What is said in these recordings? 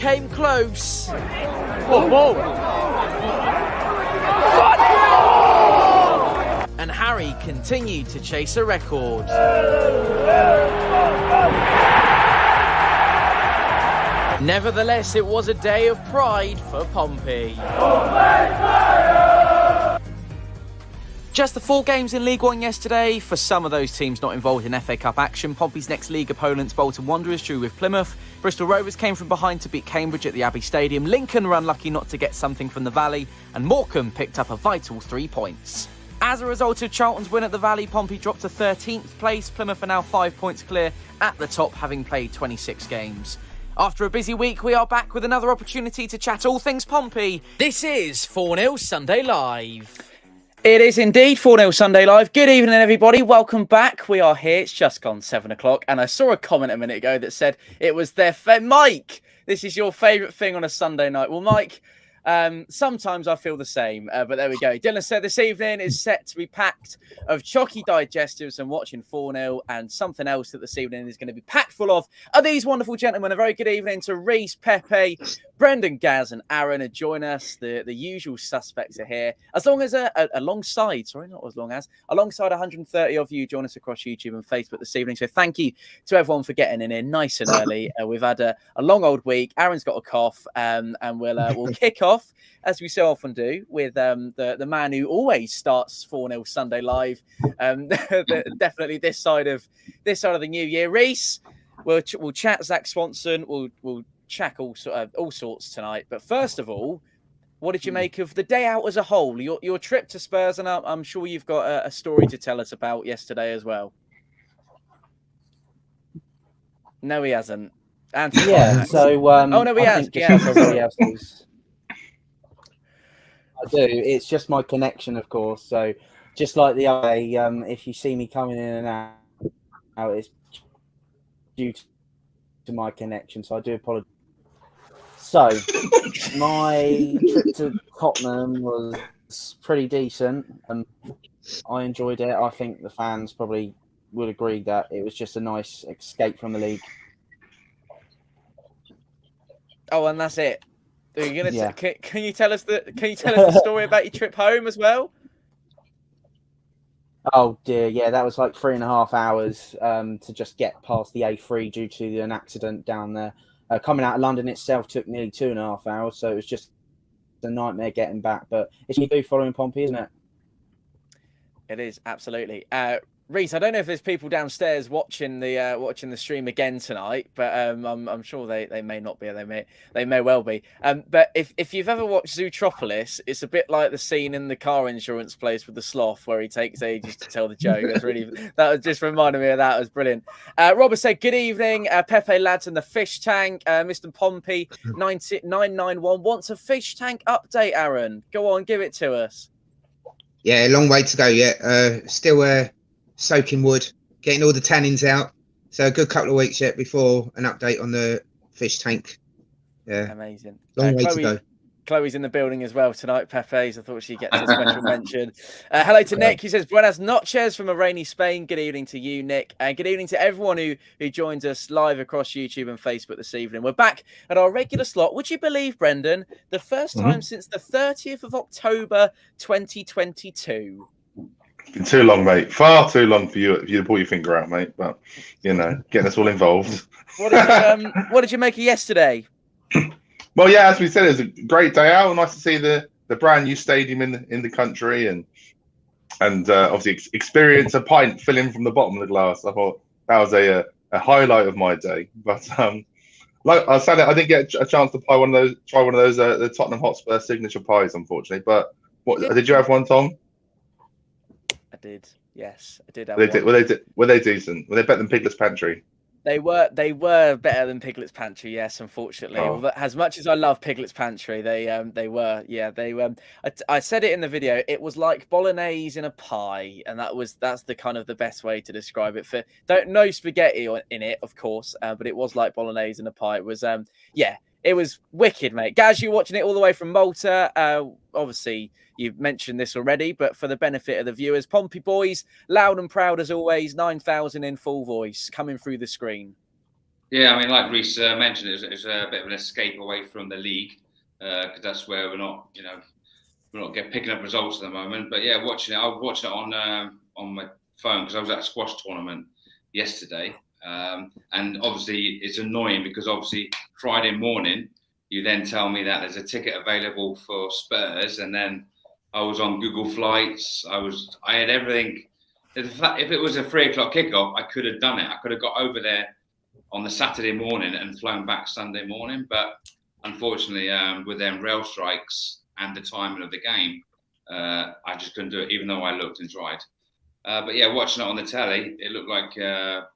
came close. Whoa. And Harry continued to chase a record. Nevertheless, it was a day of pride for Pompey. Just the 4 games in League One yesterday. For some of those teams not involved in FA Cup action, Pompey's next league opponents, Bolton Wanderers, drew with Plymouth. Bristol Rovers came from behind to beat Cambridge at the Abbey Stadium. Lincoln were unlucky not to get something from the Valley. And Morecambe picked up a vital 3 points. As a result of Charlton's win at the Valley, Pompey dropped to 13th place. Plymouth are now 5 points clear at the top, having played 26 games. After a busy week, we are back with another opportunity to chat all things Pompey. This is 4-0 Sunday Live. It is indeed 4-0 Sunday Live. Good evening, everybody. Welcome back. We are here. It's just gone 7 o'clock. And I saw a comment a minute ago that said it was their... Mike, this is your favourite thing on a Sunday night. Well, Mike... sometimes I feel the same, but there we go. Dylan said this evening is set to be packed of chalky digestives and watching 4-0, and something else that this evening is going to be packed full of are these wonderful gentlemen. A very good evening to Reese, Pepe, Brendan, Gaz and Aaron to join us. The usual suspects are here. As long as alongside 130 of you join us across YouTube and Facebook this evening. So thank you to everyone for getting in here nice and early. We've had a long old week. Aaron's got a cough, and we'll kick off, as we so often do, with the man who always starts 4-0 Sunday Live. Definitely this side of the new year. Reese, we'll chat Zach Swanson. We'll chat all sorts tonight. But first of all, what did you make of the day out as a whole? Your trip to Spurs, and I'm sure you've got a story to tell us about yesterday as well. No, he hasn't. Anthony, yeah. So oh no, he has. Everybody else's. I do. It's just my connection, of course. So, just like the other day, if you see me coming in and out, it's due to my connection. So I do apologize. So, my trip to Tottenham was pretty decent, and I enjoyed it. I think the fans probably would agree that it was just a nice escape from the league. Oh, and that's it. Are you gonna Yeah. Can you tell us the story about your trip home as well? Oh dear, yeah, that was like 3.5 hours to just get past the A3 due to an accident down there. Coming out of London itself took nearly 2.5 hours, so it was just a nightmare getting back. But it's you do following Pompey, isn't it? It is, absolutely. Reese, I don't know if there's people downstairs watching the stream again tonight, but I'm sure they may not be. They may well be. But if you've ever watched Zootropolis, it's a bit like the scene in the car insurance place with the sloth where he takes ages to tell the joke. That was just reminded me of that. It was brilliant. Robert said, "Good evening, Pepe lads and the fish tank." Mr. Pompey 991 wants a fish tank update. Aaron, go on, give it to us. Yeah, a long way to go yet. Still soaking wood, getting all the tannins out. So a good couple of weeks yet before an update on the fish tank. Yeah, amazing. Long way to go. Chloe's in the building as well tonight, Pepe's. I thought she gets a special mention. Hello to Nick. He says, "Buenas noches from a rainy Spain." Good evening to you, Nick. And good evening to everyone who joins us live across YouTube and Facebook this evening. We're back at our regular slot. Would you believe, Brendan, the first time since the 30th of October, 2022. It's been too long, mate. Far too long for you to pull your finger out, mate. But, getting us all involved. What did you make of yesterday? Well, yeah, as we said, it was a great day out. Nice to see the brand new stadium in the country, and obviously experience a pint filling from the bottom of the glass. I thought that was a highlight of my day. But like I said, I didn't get a chance to try one of those the Tottenham Hotspur signature pies, unfortunately. But did you have one, Tom? I did. Yes, I did. Were they decent? Were they better than Piglet's Pantry? They were better than Piglet's Pantry, yes, unfortunately. Oh. As much as I love Piglet's Pantry, they were. Yeah, they were. I said it in the video. It was like bolognese in a pie, and that's the kind of the best way to describe it. No spaghetti in it, of course, but it was like bolognese in a pie. It was it was wicked, mate. Gaz, you watching it all the way from Malta. Obviously, you've mentioned this already, but for the benefit of the viewers, Pompey boys, loud and proud as always, 9,000 in full voice coming through the screen. Yeah, I mean, like Reece mentioned, it's a bit of an escape away from the league because that's where we're not, picking up results at the moment. But yeah, I was watching it on my phone because I was at a squash tournament yesterday, and obviously it's annoying because obviously Friday morning you then tell me that there's a ticket available for Spurs, and then I was on Google Flights. I had everything. If it was a 3 o'clock kickoff, I could have done it. I could have got over there on the Saturday morning and flown back Sunday morning. But unfortunately, with them rail strikes and the timing of the game, I just couldn't do it, even though I looked and tried. But yeah, watching it on the telly, it looked like a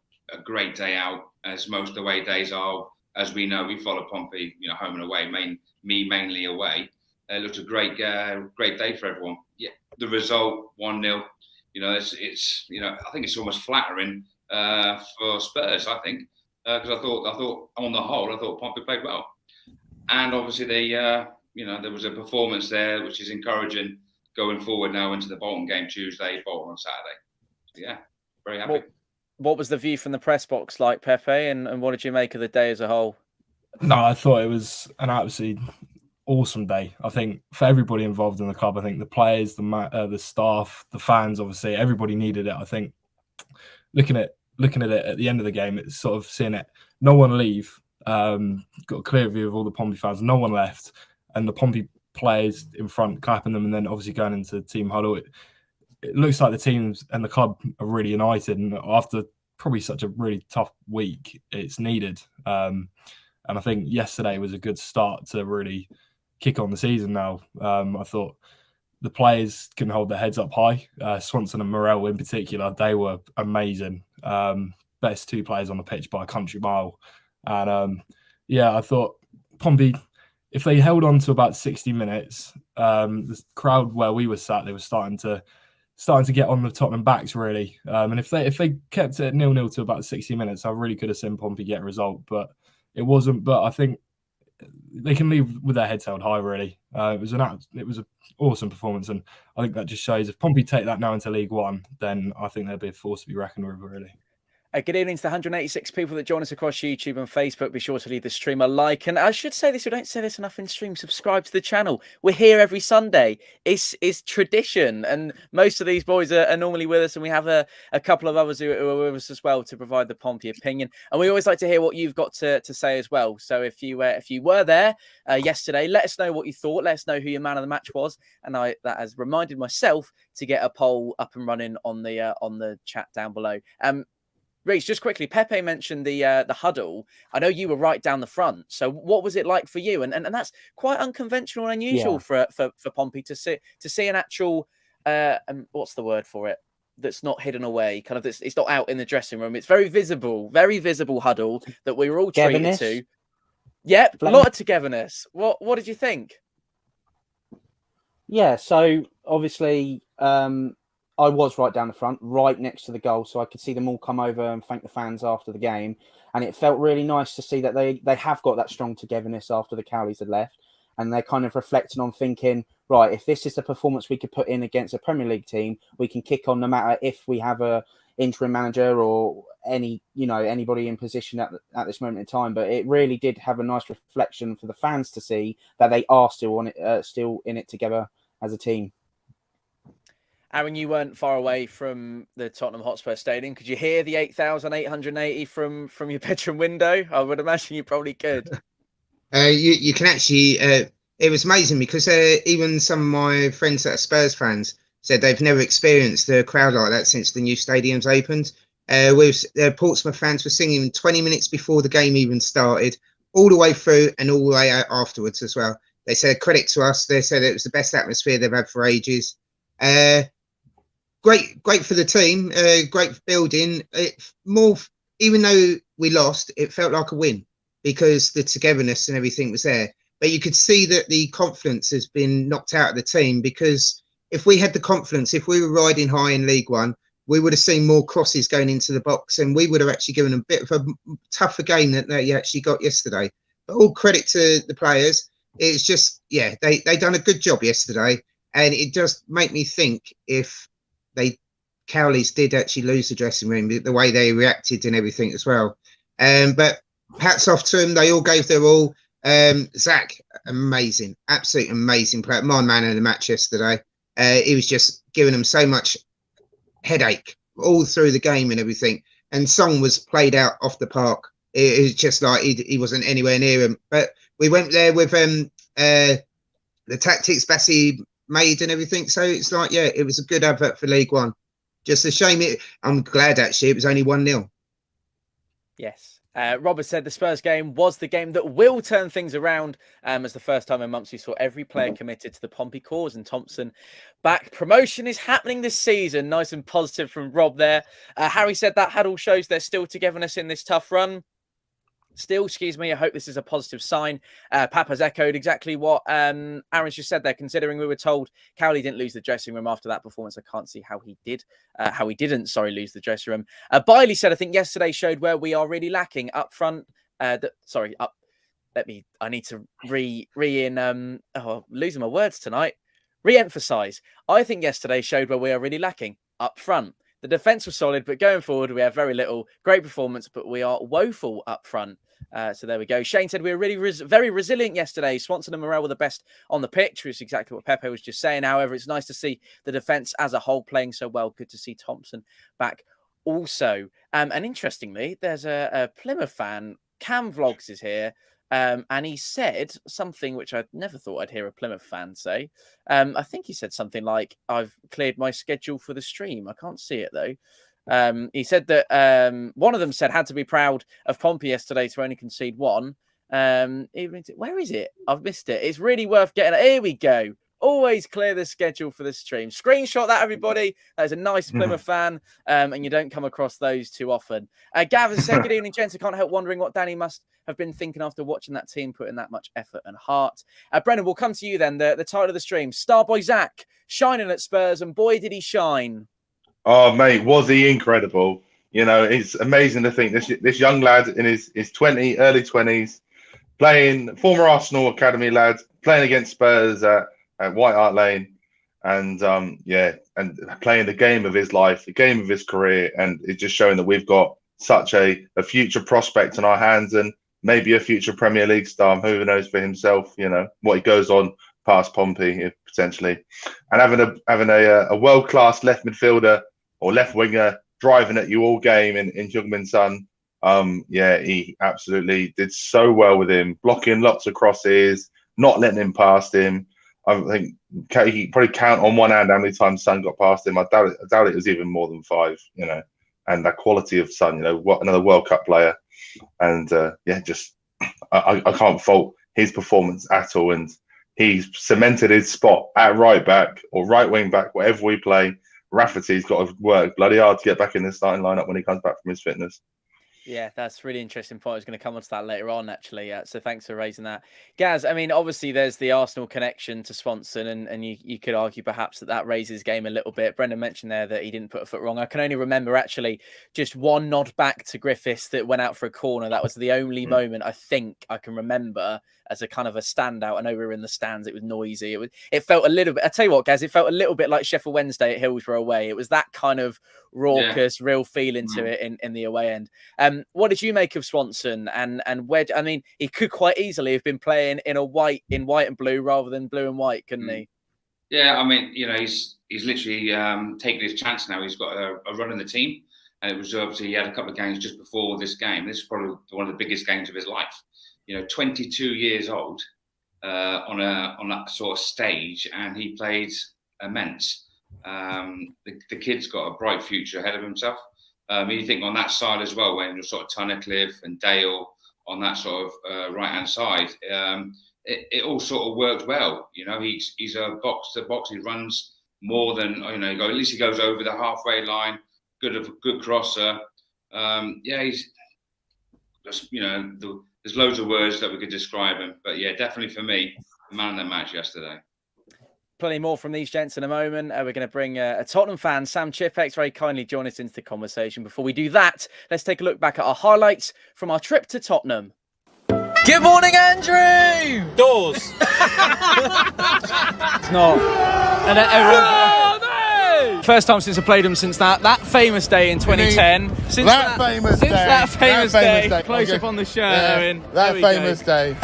great day out, as most away days are. As we know, we follow Pompey, home and away, me mainly away. It looked a great day for everyone. Yeah, the result 1-0. It's I think it's almost flattering for Spurs. I think because I thought on the whole, I thought Pompey played well, and obviously there was a performance there which is encouraging going forward now into the Bolton game Tuesday, Bolton on Saturday. So yeah, very happy. What was the view from the press box like, Pepe, and what did you make of the day as a whole? No, I thought it was an absolutely awesome day. I think for everybody involved in the club, I think the players, the staff, the fans, obviously everybody needed it. I think looking at it at the end of the game, it's sort of seeing it. No one leave. Got a clear view of all the Pompey fans. No one left, and the Pompey players in front clapping them, and then obviously going into team huddle. It looks like the teams and the club are really united, and after probably such a really tough week, it's needed. And I think yesterday was a good start to really kick on the season now. I thought the players can hold their heads up high. Swanson and Morel in particular, they were amazing. Best two players on the pitch by a country mile. And I thought Pompey, if they held on to about 60 minutes, the crowd where we were sat, they were starting to get on the Tottenham backs really. And if they kept it 0-0 to about 60 minutes, I really could have seen Pompey get a result, but it wasn't. But I think they can leave with their heads held high really. It was an awesome performance, and I think that just shows if Pompey take that now into League One, then I think they'll be a force to be reckoned with really. Good evening to the 186 people that join us across YouTube and Facebook. Be sure to leave the stream a like. And I should say this, we don't say this enough in stream, subscribe to the channel. We're here every Sunday. It's tradition. And most of these boys are normally with us. And we have a couple of others who are with us as well to provide the Pompey opinion. And we always like to hear what you've got to say as well. So if you were there yesterday, let us know what you thought. Let us know who your man of the match was. And that has reminded myself to get a poll up and running on the chat down below. Reece, just quickly, Pepe mentioned the huddle. I know you were right down the front. So what was it like for you? And that's quite unconventional and unusual for Pompey to see an actual what's the word for it? That's not hidden away. Kind of it's not out in the dressing room. It's very visible huddle that we were all treated to. Yep, a lot of togetherness. What did you think? Yeah, so obviously I was right down the front, right next to the goal, so I could see them all come over and thank the fans after the game. And it felt really nice to see that they have got that strong togetherness after the Cowleys had left. And they're kind of reflecting on thinking, right, if this is the performance we could put in against a Premier League team, we can kick on no matter if we have a interim manager or anybody in position at this moment in time. But it really did have a nice reflection for the fans to see that they are still in it together as a team. Aaron, you weren't far away from the Tottenham Hotspur Stadium. Could you hear the 8,880 from your bedroom window? I would imagine you probably could. You can actually. It was amazing because even some of my friends that are Spurs fans said they've never experienced a crowd like that since the new stadium's opened. Portsmouth fans were singing 20 minutes before the game even started, all the way through and all the way out afterwards as well. They said credit to us. They said it was the best atmosphere they've had for ages. Great for the team. Great building. Even though we lost, it felt like a win because the togetherness and everything was there. But you could see that the confidence has been knocked out of the team because if we had the confidence, if we were riding high in League One, we would have seen more crosses going into the box and we would have actually given a bit of a tougher game than they actually got yesterday. But all credit to the players. It's just, they done a good job yesterday. And it does make me think if Cowleys did actually lose the dressing room, the way they reacted and everything as well. But hats off to them. They all gave their all. Zach, amazing, absolute amazing player. My man of the match yesterday. He was just giving them so much headache all through the game and everything. And Song was played out off the park. It was just like he wasn't anywhere near him. But we went there with the tactics Bassi made and everything. So it's like, yeah, it was a good advert for League One. Just a shame. I'm glad actually it was only 1-0. Yes. Robert said the Spurs game was the game that will turn things around, as the first time in months we saw every player committed to the Pompey cause, and Thompson back. Promotion is happening this season. Nice and positive from Rob there. Harry said that huddle shows there's still togetherness in this tough run. Still, excuse me, I hope this is a positive sign. Papa's echoed exactly what Aaron's just said there, considering we were told Cowley didn't lose the dressing room after that performance. I can't see how he did. How he didn't, lose the dressing room. Biley said, I think yesterday showed where we are really lacking up front. I need to losing my words tonight. Re-emphasize. I think yesterday showed where we are really lacking up front. The defence was solid, but going forward, we have very little. Great performance, but we are woeful up front. So there we go. Shane said we were really very resilient yesterday. Swanson and Morel were the best on the pitch, which is exactly what Pepe was just saying. However, it's nice to see the defence as a whole playing so well. Good to see Thompson back also. And interestingly, there's a Plymouth fan. Cam Vlogs is here. And he said something which I never thought I'd hear a Plymouth fan say. I think he said something like, I've cleared my schedule for the stream. I can't see it, though. He said that one of them said had to be proud of Pompey yesterday to only concede one. Where is it? I've missed it. It's really worth getting. Here we go. Always clear the schedule for the stream. Screenshot that, everybody. That is a nice Plymouth fan, and you don't come across those too often. Gavin said, good evening, gents. I can't help wondering what Danny must have been thinking after watching that team put in that much effort and heart. Brendan, we'll come to you then. The title of the stream, Starboy Zach, shining at Spurs, and boy, did he shine. Oh, mate, was he incredible. You know, it's amazing to think this young lad in his early 20s, playing, former Arsenal Academy lad, playing against Spurs at White Hart Lane, and and playing the game of his life, the game of his career, and it's just showing that we've got such a future prospect in our hands, and maybe a future Premier League star. Who knows for himself? You know what he goes on past Pompey potentially, and having a world class left midfielder or left winger driving at you all game in Jungmin Sun. He absolutely did so well with him, blocking lots of crosses, not letting him past him. I think he probably count on one hand how many times Son got past him. I doubt it was even more than 5, you know. And that quality of Son, you know, what another World Cup player. And I can't fault his performance at all. And he's cemented his spot at right back or right wing back, whatever we play. Rafferty's got to work bloody hard to get back in the starting lineup when he comes back from his fitness. Yeah, that's a really interesting point. I was going to come on to that later on, actually. So thanks for raising that. Gaz, I mean, obviously there's the Arsenal connection to Swanson, and you could argue perhaps that raises his game a little bit. Brendan mentioned there that he didn't put a foot wrong. I can only remember actually just one nod back to Griffiths that went out for a corner. That was the only moment I think I can remember as a kind of a standout. I know we were in the stands. It was noisy. It felt a little bit, I tell you what, Gaz, it felt a little bit like Sheffield Wednesday at Hillsborough away. It was that kind of raucous, real feeling to it in the away end. What did you make of Swanson? And where? I mean, he could quite easily have been playing in white and blue rather than blue and white, couldn't he? Yeah, I mean, you know, he's literally taking his chance now. He's got a run in the team, and it was obviously he had a couple of games just before this game. This is probably one of the biggest games of his life. You know, 22 years old on that sort of stage, and he played immense. The kid's got a bright future ahead of himself. You think on that side as well, when you're sort of Tunnicliffe and Dale on that sort of right-hand side, it all sort of worked well. You know, he's a box-to-box. He runs more than, you know, at least he goes over the halfway line. Good crosser. He's just, you know, there's loads of words that we could describe him. But yeah, definitely for me, man of the match yesterday. Plenty more from these gents in a moment. We're going to bring a Tottenham fan, Sam Chipex, very kindly join us into the conversation. Before we do that, let's take a look back at our highlights from our trip to Tottenham. Good morning, Andrew! Doors! It's not. And everyone... Oh, no! First time since I played them since that famous day in 2010. Since that famous day. Close up on the shirt, Owen. That famous day.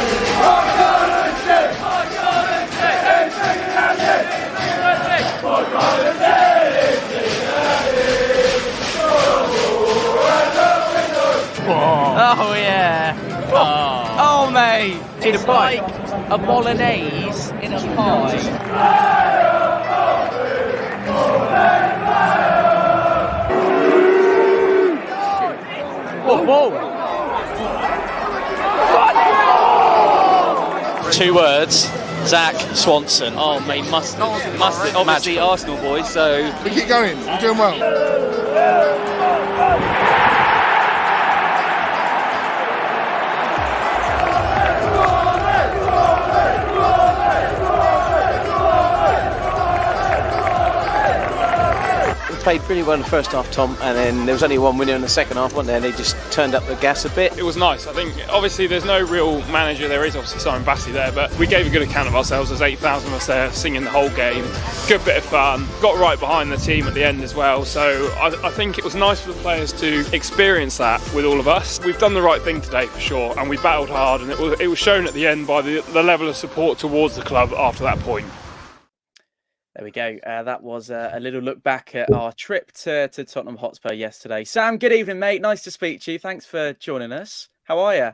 Oh yeah. Oh mate. It's like a bolognese in a pie. Whoa. 2 words. Zach Swanson. Oh mate, mustard. Obviously Arsenal boys, so We keep going. We're doing well. played pretty well in the first half, Tom, and then there was only one winner in the second half, wasn't there? They just turned up the gas a bit. It was nice. I think obviously there's no real manager. There is obviously Simon Bassey there, but we gave a good account of ourselves. There's 8,000 of us there singing the whole game. Good bit of fun. Got right behind the team at the end as well. So I think it was nice for the players to experience that with all of us. We've done the right thing today for sure, and we battled hard, and it was shown at the end by the level of support towards the club after that point. There we go. That was a little look back at our trip to Tottenham Hotspur yesterday. Sam, good evening, mate. Nice to speak to you. Thanks for joining us. How are you?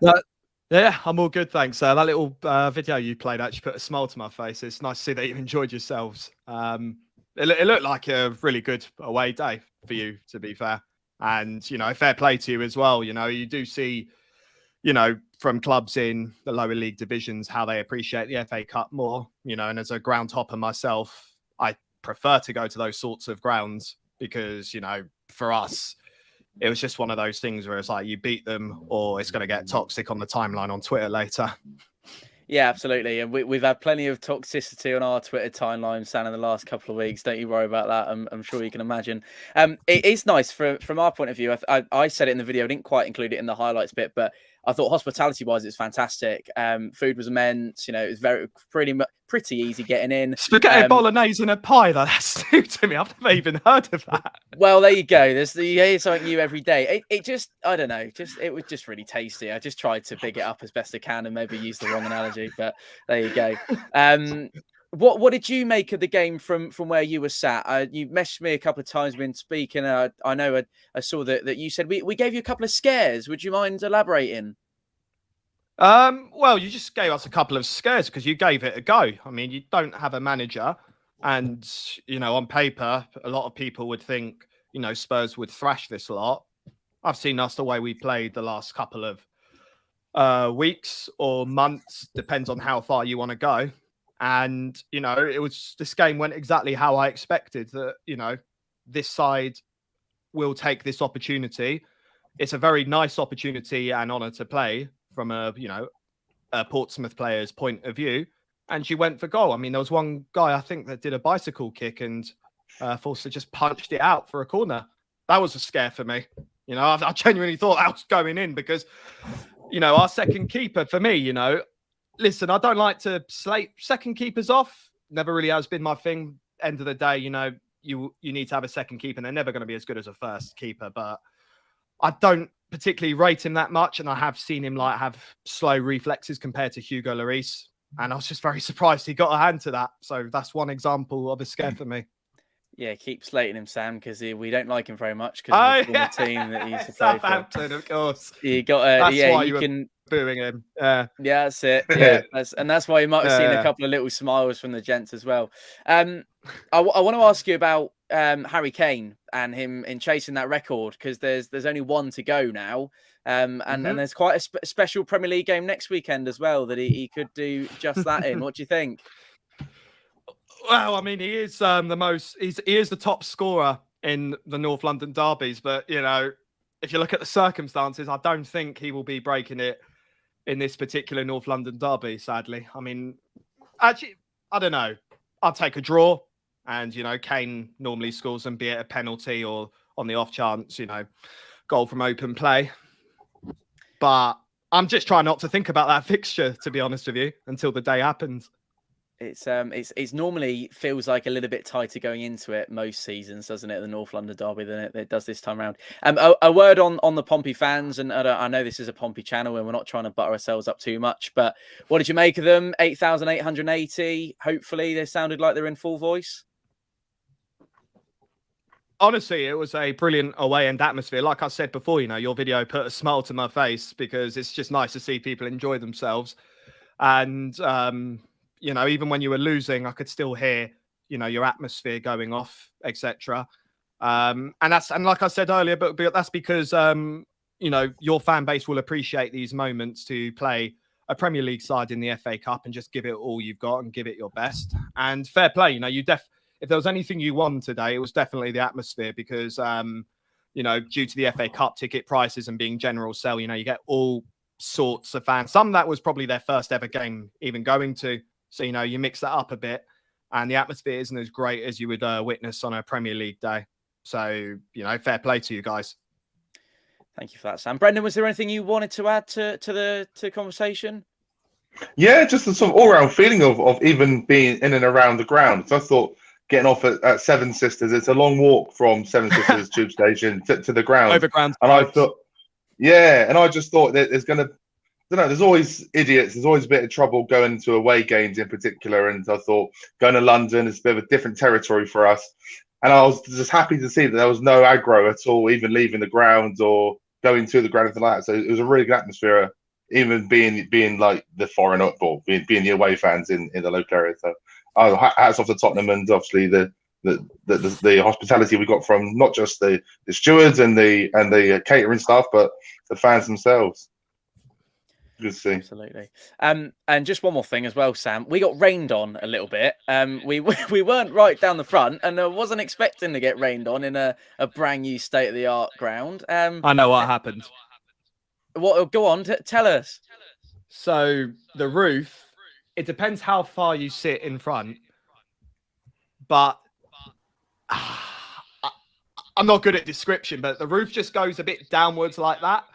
Yeah, I'm all good, thanks. That little video you played actually put a smile to my face. It's nice to see that you enjoyed yourselves. It looked like a really good away day for you, to be fair. And, you know, fair play to you as well. You know, you do see, you know, from clubs in the lower league divisions, how they appreciate the FA Cup more, you know, and as a ground hopper myself, I prefer to go to those sorts of grounds because, you know, for us, it was just one of those things where it's like you beat them or it's going to get toxic on the timeline on Twitter later. Yeah, absolutely. And we've had plenty of toxicity on our Twitter timeline, Sam, in the last couple of weeks. Don't you worry about that. I'm sure you can imagine. It is nice from our point of view. I said it in the video. I didn't quite include it in the highlights bit, but I thought hospitality-wise, it's fantastic. Food was immense. You know, it was pretty easy getting in. Spaghetti bolognese and a pie. That's new to me. I've never even heard of that. Well, there you go. You hear something new every day. It just, I don't know. It was just really tasty. I just tried to big it up as best I can and maybe use the wrong analogy, but there you go. What did you make of the game from where you were sat? You messaged me a couple of times when speaking. I know I saw that you said we gave you a couple of scares. Would you mind elaborating? Well, you just gave us a couple of scares because you gave it a go. I mean, you don't have a manager, and you know, on paper, a lot of people would think, you know, Spurs would thrash this lot. I've seen us the way we played the last couple of weeks or months, depends on how far you want to go. And, you know, this game went exactly how I expected, that, you know, this side will take this opportunity. It's a very nice opportunity and honour to play from a Portsmouth player's point of view. And she went for goal. I mean, there was one guy, I think, that did a bicycle kick and Forster just punched it out for a corner. That was a scare for me. You know, I genuinely thought that was going in because, you know, our second keeper, for me, you know, listen, I don't like to slate second keepers off. Never really has been my thing. End of the day, you know, you need to have a second keeper, and they're never going to be as good as a first keeper. But I don't particularly rate him that much, and I have seen him like have slow reflexes compared to Hugo Lloris, and I was just very surprised he got a hand to that. So that's one example of a scare for me. Yeah, keep slating him, Sam, because we don't like him very much because of the team that he used to play Southampton, of course. You got that's why you can booing him. Yeah, that's it. Yeah, that's why you might have seen a couple of little smiles from the gents as well. I want to ask you about Harry Kane and him in chasing that record, because there's only one to go now, and there's quite a special Premier League game next weekend as well that he could do just that in. What do you think? Well, I mean, he is he is the top scorer in the North London derbies, but you know, if you look at the circumstances, I don't think he will be breaking it in this particular North London derby, sadly. I mean, actually, I don't know. I'll take a draw, and you know, Kane normally scores them, be it a penalty or on the off chance, you know, goal from open play. But I'm just trying not to think about that fixture, to be honest with you, until the day happens. It's normally feels like a little bit tighter going into it most seasons, doesn't it? The North London derby than it does this time around. A word on the Pompey fans, and I know this is a Pompey channel, and we're not trying to butter ourselves up too much, but what did you make of them? 8,880. Hopefully, they sounded like they're in full voice. Honestly, it was a brilliant away end atmosphere. Like I said before, your video put a smile to my face because it's just nice to see people enjoy themselves. And, even when you were losing, I could still hear, your atmosphere going off, etc. And like I said earlier, but that's because, your fan base will appreciate these moments to play a Premier League side in the FA Cup and just give it all you've got and give it your best. And fair play, if there was anything you won today, it was definitely the atmosphere because, due to the FA Cup ticket prices and being general sale, you get all sorts of fans. Some that was probably their first ever game even going to. So, you mix that up a bit and the atmosphere isn't as great as you would witness on a Premier League day. So, fair play to you guys. Thank you for that, Sam. Brendan, was there anything you wanted to add to the conversation? Yeah, just the sort of all-round feeling of even being in and around the ground. So I thought getting off at Seven Sisters, it's a long walk from Seven Sisters tube station to the ground. Overground. And I thought, yeah, and I just thought that there's going to, there's always idiots. There's always a bit of trouble going to away games in particular. And I thought going to London is a bit of a different territory for us. And I was just happy to see that there was no aggro at all, even leaving the ground or going to the ground, anything like that. So it was a really good atmosphere, even being like the foreign football, being the away fans in the local area. So hats off to Tottenham, and obviously the hospitality we got from not just the stewards and the catering staff, but the fans themselves. Good to see. Absolutely. And just one more thing as well, Sam. We got rained on a little bit. We weren't right down the front, and I wasn't expecting to get rained on in a brand new state of the art ground. I know what happened. What? Go on, tell us. So the roof, it depends how far you sit in front, but I'm not good at description, but the roof just goes a bit downwards like that.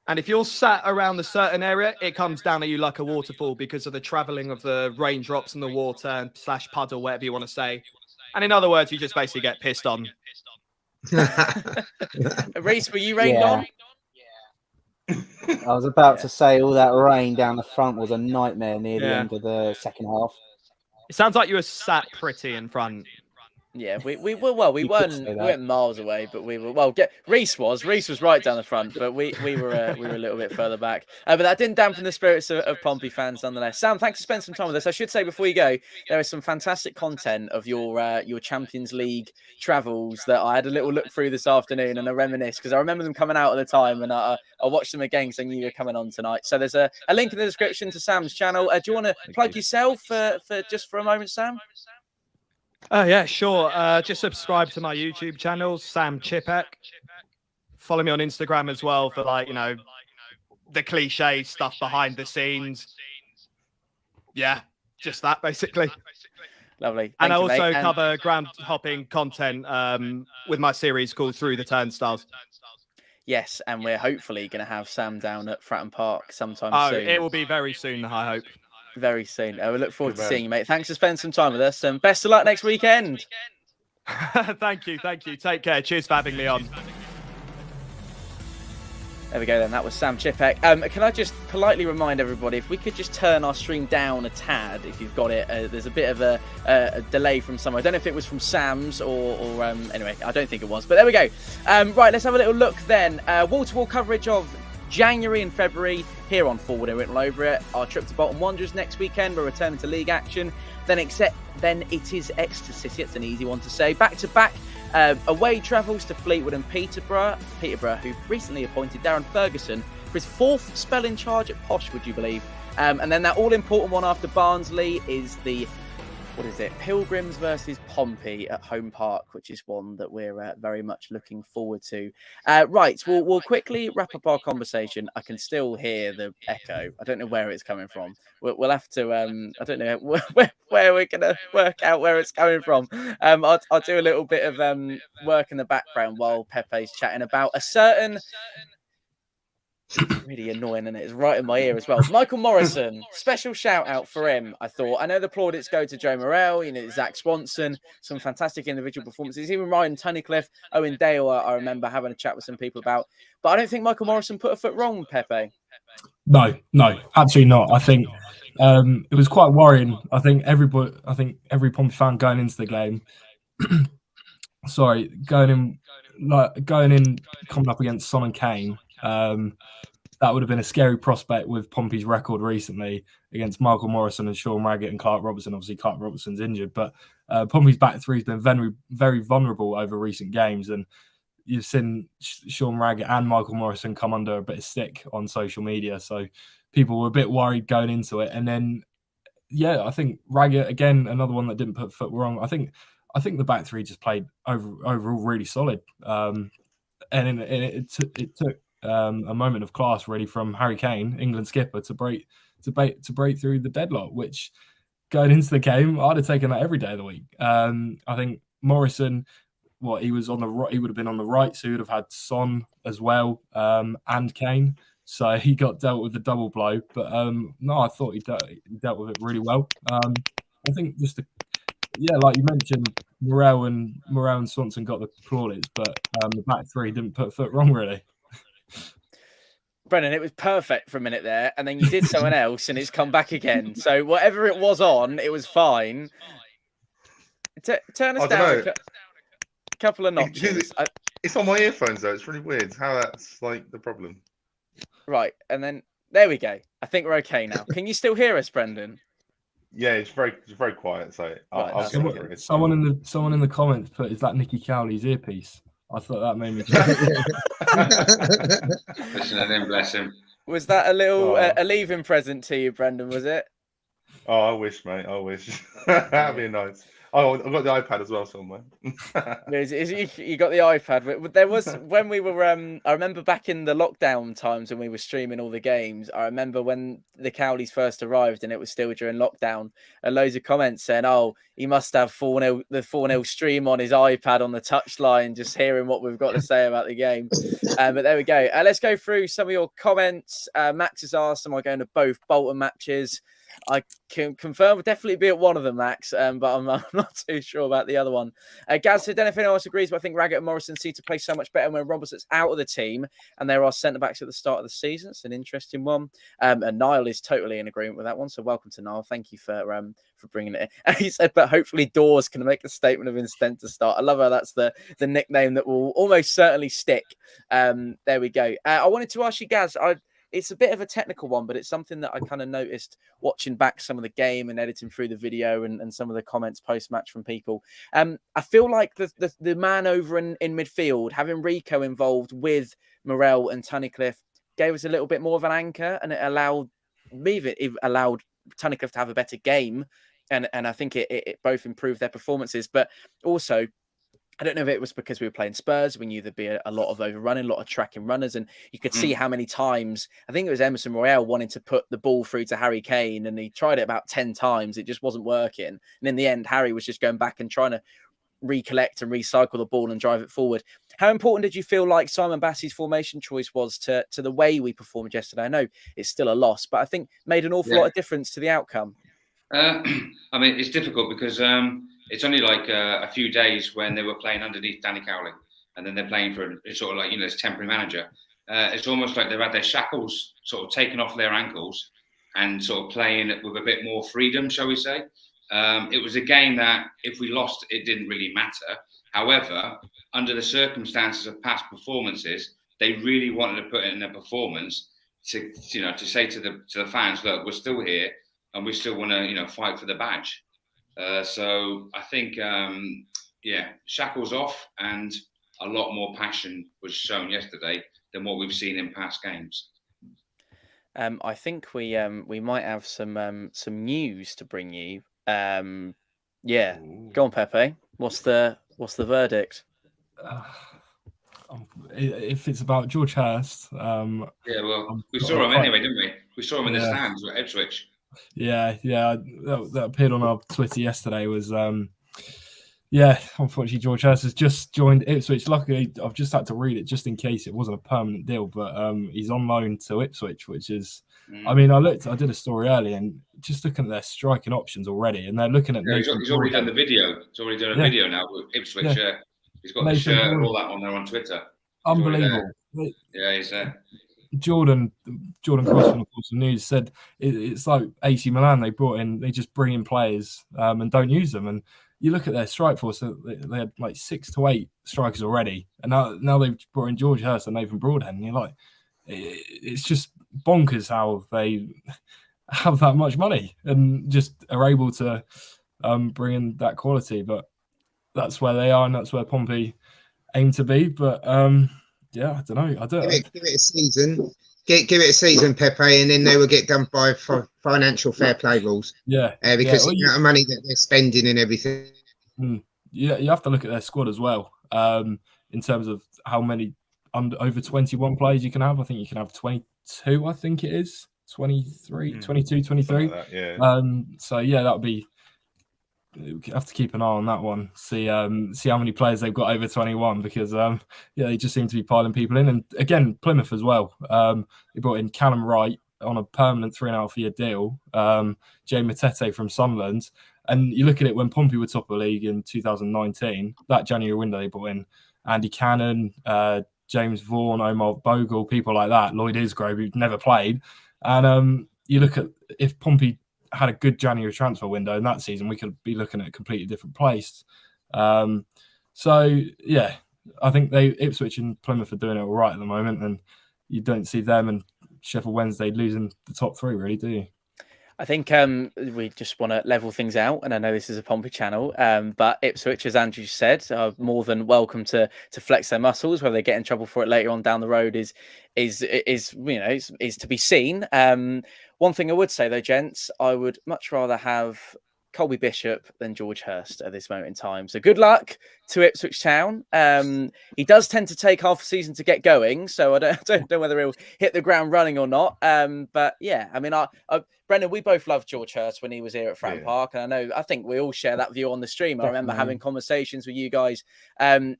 And if you're sat around a certain area, it comes down at you like a waterfall because of the traveling of the raindrops and the water / puddle, whatever you want to say. And in other words, you just basically get pissed on. Reese, were you rained on? I was about to say all that rain down the front was a nightmare near the end of the second half. It sounds like you were sat pretty in front. Yeah, we weren't miles away, but we were Reese was right down the front, but we were a little bit further back. But that didn't dampen the spirits of Pompey fans nonetheless. Sam, thanks for spending some time with us. I should say before you go, there is some fantastic content of your Champions League travels that I had a little look through this afternoon, and I reminisce because I remember them coming out at the time, and I watched them again because I knew you were coming on tonight. So there's a link in the description to Sam's channel. Do you want to plug yourself for a moment, Sam? Yeah, sure. Just subscribe to my YouTube channel, Sam Chipek. Follow me on Instagram as well for the cliche stuff behind the scenes. Yeah, just that basically. Lovely. And I also cover ground hopping content with my series called Through the Turnstiles. Yes, and we're hopefully going to have Sam down at Fratton Park sometime soon. It will be very soon, I hope. Very soon. We look forward to seeing you, mate. Thanks for spending some time with us, and best of luck next weekend. Thank you. Take care. Cheers for having me on. There we go then. That was Sam Chipek. Can I just politely remind everybody, if we could just turn our stream down a tad, if you've got it. There's a bit of a delay from somewhere. I don't know if it was from Sam's or anyway, I don't think it was. But there we go. Right, let's have a little look then. Wall-to-wall coverage of January and February here on Fournilwrittenalloverit. Our trip to Bolton Wanderers next weekend. We're returning to league action. Then it is Exeter City. It's an easy one to say. Back-to-back away travels to Fleetwood and Peterborough, who've recently appointed Darren Ferguson for his fourth spell in charge at Posh, would you believe? And then that all-important one after Barnsley is the Pilgrims versus Pompey at Home Park, which is one that we're very much looking forward to. Right, we'll quickly wrap up our conversation. I can still hear the echo. I don't know where it's coming from. We'll have to. I don't know where we're gonna work out where it's coming from. I'll do a little bit of work in the background while Pepe's chatting about a certain Really annoying, and it's right in my ear as well. Michael Morrison, special shout out for him. I thought. I know the plaudits go to Joe Morrell, Zach Swanson, some fantastic individual performances. Even Ryan Tunnicliffe, Owen Dale, I remember having a chat with some people about. But I don't think Michael Morrison put a foot wrong, Pepe. No, absolutely not. I think it was quite worrying. I think every Pompey fan going into the game, going in, coming up against Son and Kane. That would have been a scary prospect with Pompey's record recently against Michael Morrison and Sean Raggett and Clark Robertson. Obviously, Clark Robertson's injured, but Pompey's back three has been very, very vulnerable over recent games, and you've seen Sean Raggett and Michael Morrison come under a bit of stick on social media. So people were a bit worried going into it. And then, I think Raggett, again, another one that didn't put foot wrong. I think the back three just played overall really solid. And it took a moment of class really from Harry Kane, England skipper, to break through the deadlock, which going into the game, I'd have taken that every day of the week. I think Morrison, he was on the right, he would have been on the right, so he would have had Son as well, and Kane. So he got dealt with a double blow. But no, I thought he dealt with it really well. I think like you mentioned, Morrell and Swanson got the plaudits, but the back three didn't put foot wrong really. Brennan, it was perfect for a minute there, and then you did someone else, and it's come back again. So whatever it was on, it was fine. Turn us down a couple of notches. It's on my earphones though. It's really weird how that's like the problem. Right, and then there we go. I think we're okay now. Can you still hear us, Brendan? Yeah, it's very quiet. So someone in the comments put, "Is that Nicky Cowley's earpiece?" I thought that made me. Listen to him, bless him. Was that a little a leaving present to you, Brendan? Was it? Oh, I wish, mate. I wish. That'd be nice. Oh, I've got the iPad as well somewhere. You got the iPad. There was when we were. I remember back in the lockdown times when we were streaming all the games. I remember when the Cowleys first arrived, and it was still during lockdown. And loads of comments saying, "Oh, he must have the 4-0 stream on his iPad on the touchline, just hearing what we've got to say about the game." But there we go. Let's go through some of your comments. Max has asked, "Am I going to both Bolton matches?" I can confirm we'll definitely be at one of them, Max, but I'm not too sure about the other one. Gaz said, "Don't know if anyone else agrees, but I think Raggett and Morrison seem to play so much better when Robertson's out of the team and there are centre-backs at the start of the season." It's an interesting one. And Niall is totally in agreement with that one, so welcome to Niall. Thank you for bringing it in. And he said, "But hopefully Dawes can make a statement of intent to start." I love how that's the nickname that will almost certainly stick. There we go. I wanted to ask you, Gaz, it's a bit of a technical one, but it's something that I kind of noticed watching back some of the game and editing through the video and some of the comments post-match from people. I feel like the man over in midfield, having Rico involved with Morrell and Tunnicliffe, gave us a little bit more of an anchor, and it allowed Tunnicliffe to have a better game. And I think it both improved their performances, but also, I don't know if it was because we were playing Spurs. We knew there'd be a lot of overrunning, a lot of tracking runners, and you could see how many times, I think it was Emerson Royale wanting to put the ball through to Harry Kane, and he tried it about 10 times. It just wasn't working. And in the end, Harry was just going back and trying to recollect and recycle the ball and drive it forward. How important did you feel like Simon Bassey's formation choice was to the way we performed yesterday? I know it's still a loss, but I think made an awful lot of difference to the outcome. I mean, it's difficult because it's only like a few days when they were playing underneath Danny Cowley, and then they're playing for sort of like, this temporary manager. It's almost like they've had their shackles sort of taken off their ankles and sort of playing with a bit more freedom, shall we say. It was a game that if we lost, it didn't really matter. However, under the circumstances of past performances, they really wanted to put in a performance to say to the fans, look, we're still here and we still want to fight for the badge. So I think shackles off, and a lot more passion was shown yesterday than what we've seen in past games. I think we might have some news to bring you. Go on, Pepe. What's the verdict? If it's about George Hurst, we saw him anyway, didn't we? We saw him in the stands at Ipswich. Yeah, that appeared on our Twitter yesterday. Was Yeah, unfortunately, George Hurst has just joined Ipswich. Luckily, I've just had to read it just in case it wasn't a permanent deal, but he's on loan to Ipswich, which is, I mean, I did a story earlier and just looking at their striking options already, and they're looking at He's Nathan already done Broadhead. the video. He's already done a video now with Ipswich. He's got the Nathan shirt and Broadhead. all that on there on Twitter. Unbelievable. Yeah, he's there. Jordan Crossman, of course, the news said it's like AC Milan. They just bring in players and don't use them. And you look at their strike force; they had like 6 to 8 strikers already, and now they've brought in George Hurst and Nathan Broadhead, and you're like, it's just bonkers how they have that much money and just are able to bring in that quality. But that's where they are, and that's where Pompey aim to be. But yeah, I don't know. Give it a season. Give it a season, Pepe, and then they will get done by financial fair play rules. Yeah, because the amount of money that they're spending and everything. Yeah, you have to look at their squad as well. In terms of how many over 21 players you can have. I think you can have 22. I think it is 23, 22, 23. Like that, So yeah, that would be. We have to keep an eye on that one. See how many players they've got over 21 because they just seem to be piling people in. And again, Plymouth as well. They brought in Callum Wright on a permanent 3.5-year deal. Jay Matete from Sunderland. And you look at it when Pompey were top of the league in 2019, that January window they brought in Andy Cannon, James Vaughan, Omar Bogle, people like that, Lloyd Isgrove, who'd never played. And you look at if Pompey had a good January transfer window in that season, we could be looking at a completely different place. So yeah, I think Ipswich and Plymouth are doing it all right at the moment, and you don't see them and Sheffield Wednesday losing the top 3, really, do you? I think we just want to level things out, and I know this is a Pompey channel, but Ipswich, as Andrew said, are more than welcome to flex their muscles. Whether they get in trouble for it later on down the road is to be seen. One thing I would say though, gents, I would much rather have Colby Bishop than George Hurst at this moment in time. So good luck to Ipswich Town. He does tend to take half a season to get going, so I don't know whether he'll hit the ground running or not. But yeah, I mean, Brendan, we both loved George Hurst when he was here at Fratton Park, and I think we all share that view on the stream. Definitely. I remember having conversations with you guys.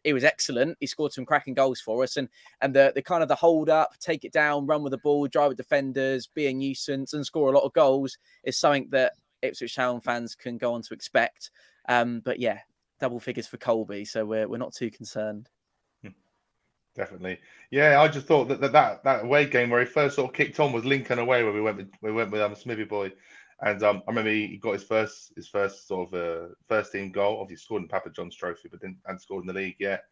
He was excellent. He scored some cracking goals for us, and the kind of the hold up, take it down, run with the ball, drive with defenders, be a nuisance, and score a lot of goals is something that Ipswich Town fans can go on to expect. But yeah, double figures for Colby, so we're not too concerned. Definitely. Yeah, I just thought that away game where he first sort of kicked on was Lincoln away, where we went with Smithy boy, and I remember he got his first sort of first team goal. Obviously scored in Papa John's Trophy, but hadn't scored in the league yet.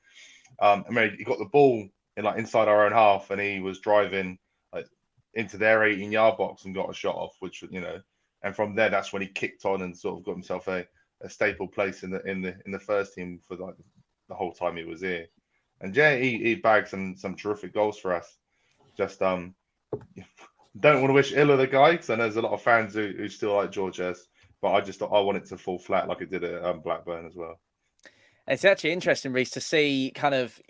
I mean, he got the ball in inside our own half, and he was driving into their 18-yard box and got a shot off, which and from there that's when he kicked on and sort of got himself a staple place in the first team for the whole time he was here. And yeah, he bagged some terrific goals for us. Just don't want to wish ill of the guy, because I know there's a lot of fans who still like George Hurst, but I just thought I want it to fall flat like it did at Blackburn as well. It's actually interesting, Reece, to see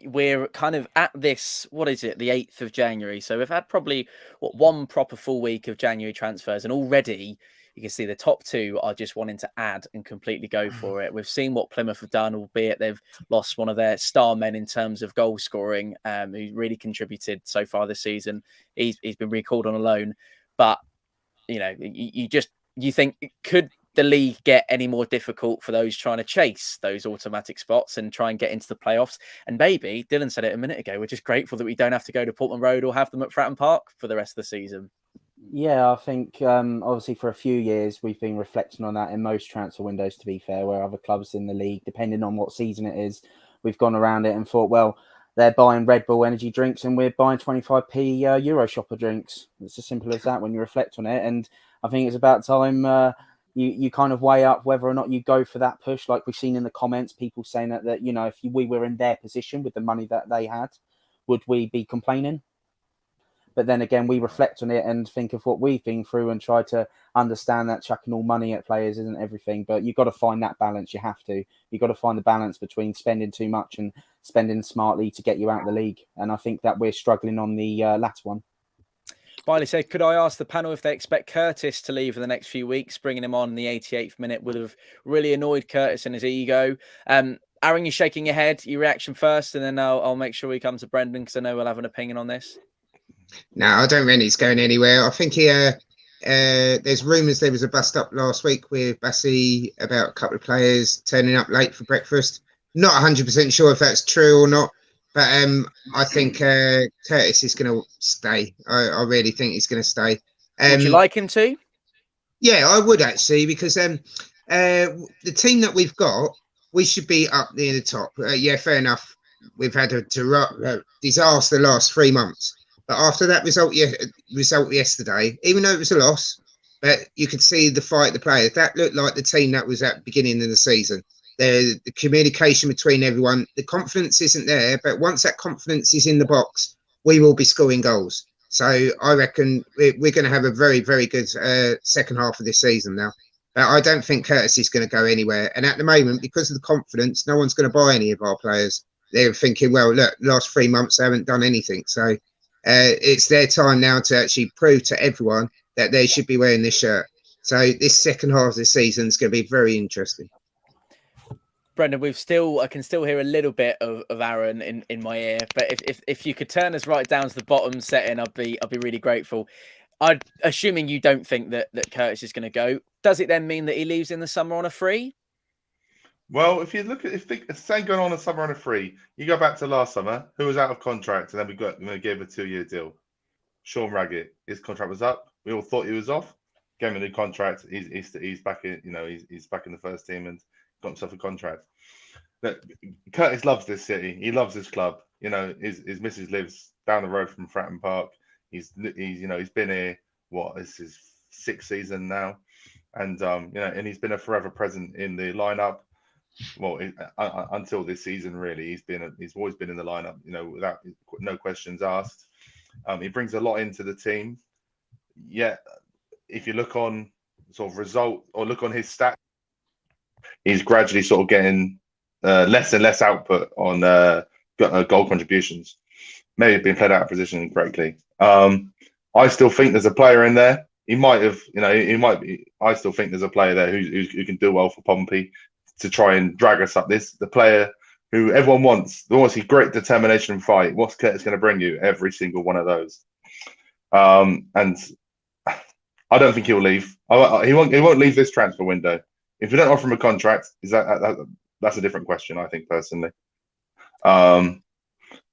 we're at this, what is it, the 8th of January. So we've had probably one proper full week of January transfers, and already you can see the top 2 are just wanting to add and completely go for it. We've seen what Plymouth have done, albeit they've lost one of their star men in terms of goal scoring, who really contributed so far this season. He's been recalled on a loan, but you think, could the league get any more difficult for those trying to chase those automatic spots and try and get into the playoffs? And maybe, Dylan said it a minute ago, we're just grateful that we don't have to go to Portman Road or have them at Fratton Park for the rest of the season. Yeah, I think obviously for a few years we've been reflecting on that in most transfer windows, to be fair, where other clubs in the league, depending on what season it is, we've gone around it and thought, well, they're buying Red Bull energy drinks and we're buying 25p Euro shopper drinks. It's as simple as that when you reflect on it. And I think it's about time you kind of weigh up whether or not you go for that push. Like we've seen in the comments, people saying that if we were in their position with the money that they had, would we be complaining? But then again, we reflect on it and think of what we've been through and try to understand that chucking all money at players isn't everything. But you've got to find that balance. You have to. You've got to find the balance between spending too much and spending smartly to get you out of the league. And I think that we're struggling on the latter one. Biley said, could I ask the panel if they expect Curtis to leave in the next few weeks? Bringing him on in the 88th minute would have really annoyed Curtis and his ego. Aaron, you're shaking your head. Your reaction first, and then I'll make sure we come to Brendan because I know we'll have an opinion on this. No, I don't reckon he's going anywhere. I think there's rumours there was a bust up last week with Bassi about a couple of players turning up late for breakfast. Not 100% sure if that's true or not. But I think Curtis is going to stay. I really think he's going to stay. Would you like him to? Yeah, I would actually, because the team that we've got, we should be up near the top. Yeah, fair enough. We've had a disaster the last 3 months. But after that result yesterday, even though it was a loss, but you could see the fight, the players. That looked like the team that was at the beginning of the season. The communication between everyone, the confidence isn't there, but once that confidence is in the box, we will be scoring goals. So I reckon we're going to have a very, very good second half of this season now. But I don't think Curtis is going to go anywhere. And at the moment, because of the confidence, no one's going to buy any of our players. They're thinking, well, look, last 3 months they haven't done anything. So it's their time now to actually prove to everyone that they should be wearing this shirt. So this second half of the season is going to be very interesting. Brendan, I can still hear a little bit of Aaron in my ear, but if you could turn us right down to the bottom setting, I'd be really grateful. Assuming you don't think that Curtis is going to go, does it then mean that he leaves in the summer on a free? Well, if you look at the same going on in summer on a free, you go back to last summer, who was out of contract, and then we gave a 2-year deal. Sean Raggett, his contract was up. We all thought he was off. Gave him a new contract. He's back in. He's back in the first team and got himself a contract. But Curtis loves this city. He loves this club. His missus lives down the road from Fratton Park. He's been here. This is his 6th season now, and and he's been a forever present in the lineup. Well, until this season, really, he's always been in the lineup. Without no questions asked. He brings a lot into the team. Yeah, if you look on sort of result or look on his stats, he's gradually sort of getting less and less output on goal contributions. Maybe being played out of position incorrectly. I still think there's a player in there. He might have, he might be. I still think there's a player there who can do well for Pompey to try and drag us up this. The player who everyone wants. They want to see great determination and fight. What's Curtis going to bring you? Every single one of those. And I don't think he'll leave. He won't leave this transfer window. If we don't offer him a contract, that's a different question, I think, personally. But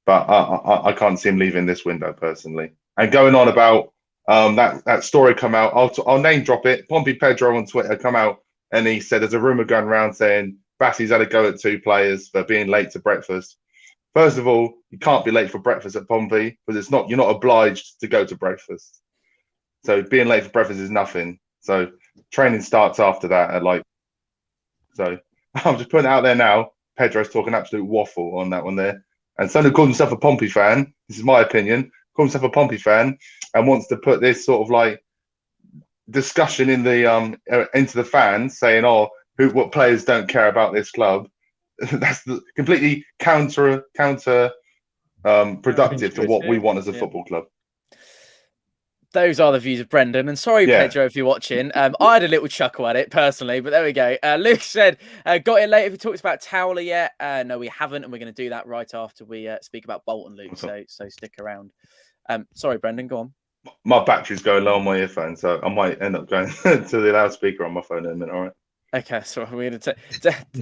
I can't see him leaving this window personally. And going on about that story come out, I'll name drop it. Pompey Pedro on Twitter come out and he said there's a rumor going around saying Bassey's had a go at 2 players for being late to breakfast. First of all, you can't be late for breakfast at Pompey because you're not obliged to go to breakfast. So being late for breakfast is nothing. So training starts after that So I'm just putting it out there now. Pedro's talking absolute waffle on that one there. And someone who calls himself a Pompey fan, this is my opinion, calls himself a Pompey fan and wants to put this sort of discussion in the into the fans saying, what players don't care about this club. That's completely counter productive to what we want as a football club. Those are the views of Brendan. And sorry, Pedro, if you're watching. I had a little chuckle at it personally, but there we go. Luke said, got in late. Have you talked about Towler yet? No, we haven't. And we're going to do that right after we speak about Bolton, Luke. So stick around. Sorry, Brendan, go on. My battery's going low on my earphone, so I might end up going to the loudspeaker on my phone in a minute, all right? Okay, so we're going to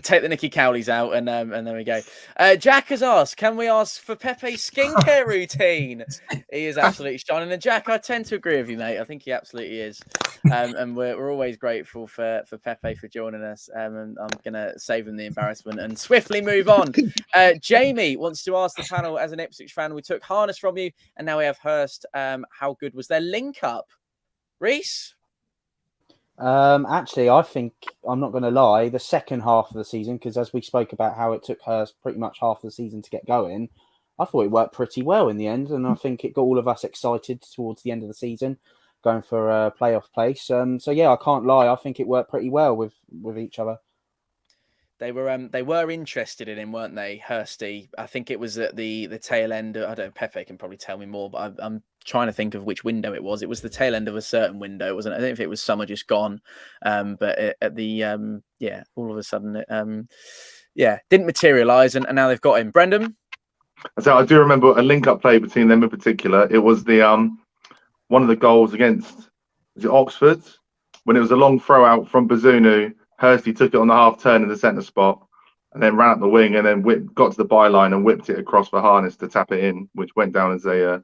take the Nicky Cowleys out, and there we go. Jack has asked, can we ask for Pepe's skincare routine? He is absolutely shining. And Jack, I tend to agree with you, mate. I think he absolutely is. And we're always grateful for Pepe for joining us. And I'm going to save him the embarrassment and swiftly move on. Jamie wants to ask the panel, as an Ipswich fan, we took Harness from you, and now we have Hurst. How good was their link-up? Reese? Actually, I think, I'm not going to lie, the second half of the season, because as we spoke about how it took Hurst pretty much half of the season to get going, I thought it worked pretty well in the end, and I think it got all of us excited towards the end of the season, going for a playoff place. So yeah, I can't lie, I think it worked pretty well with each other. They were interested in him, weren't they, Hursty? I think it was at the tail end. I don't know, Pepe can probably tell me more, but I'm trying to think of which window it was. It was the tail end of a certain window, wasn't it? I don't know if it was summer just gone, but at the all of a sudden, didn't materialise, and now they've got him. Brendan? So I do remember a link-up play between them in particular. It was the one of the goals against, was it Oxford, when it was a long throw out from Bazunu. Hursty took it on the half turn in the centre spot and then ran up the wing and then got to the byline and whipped it across for Harness to tap it in, which went down as a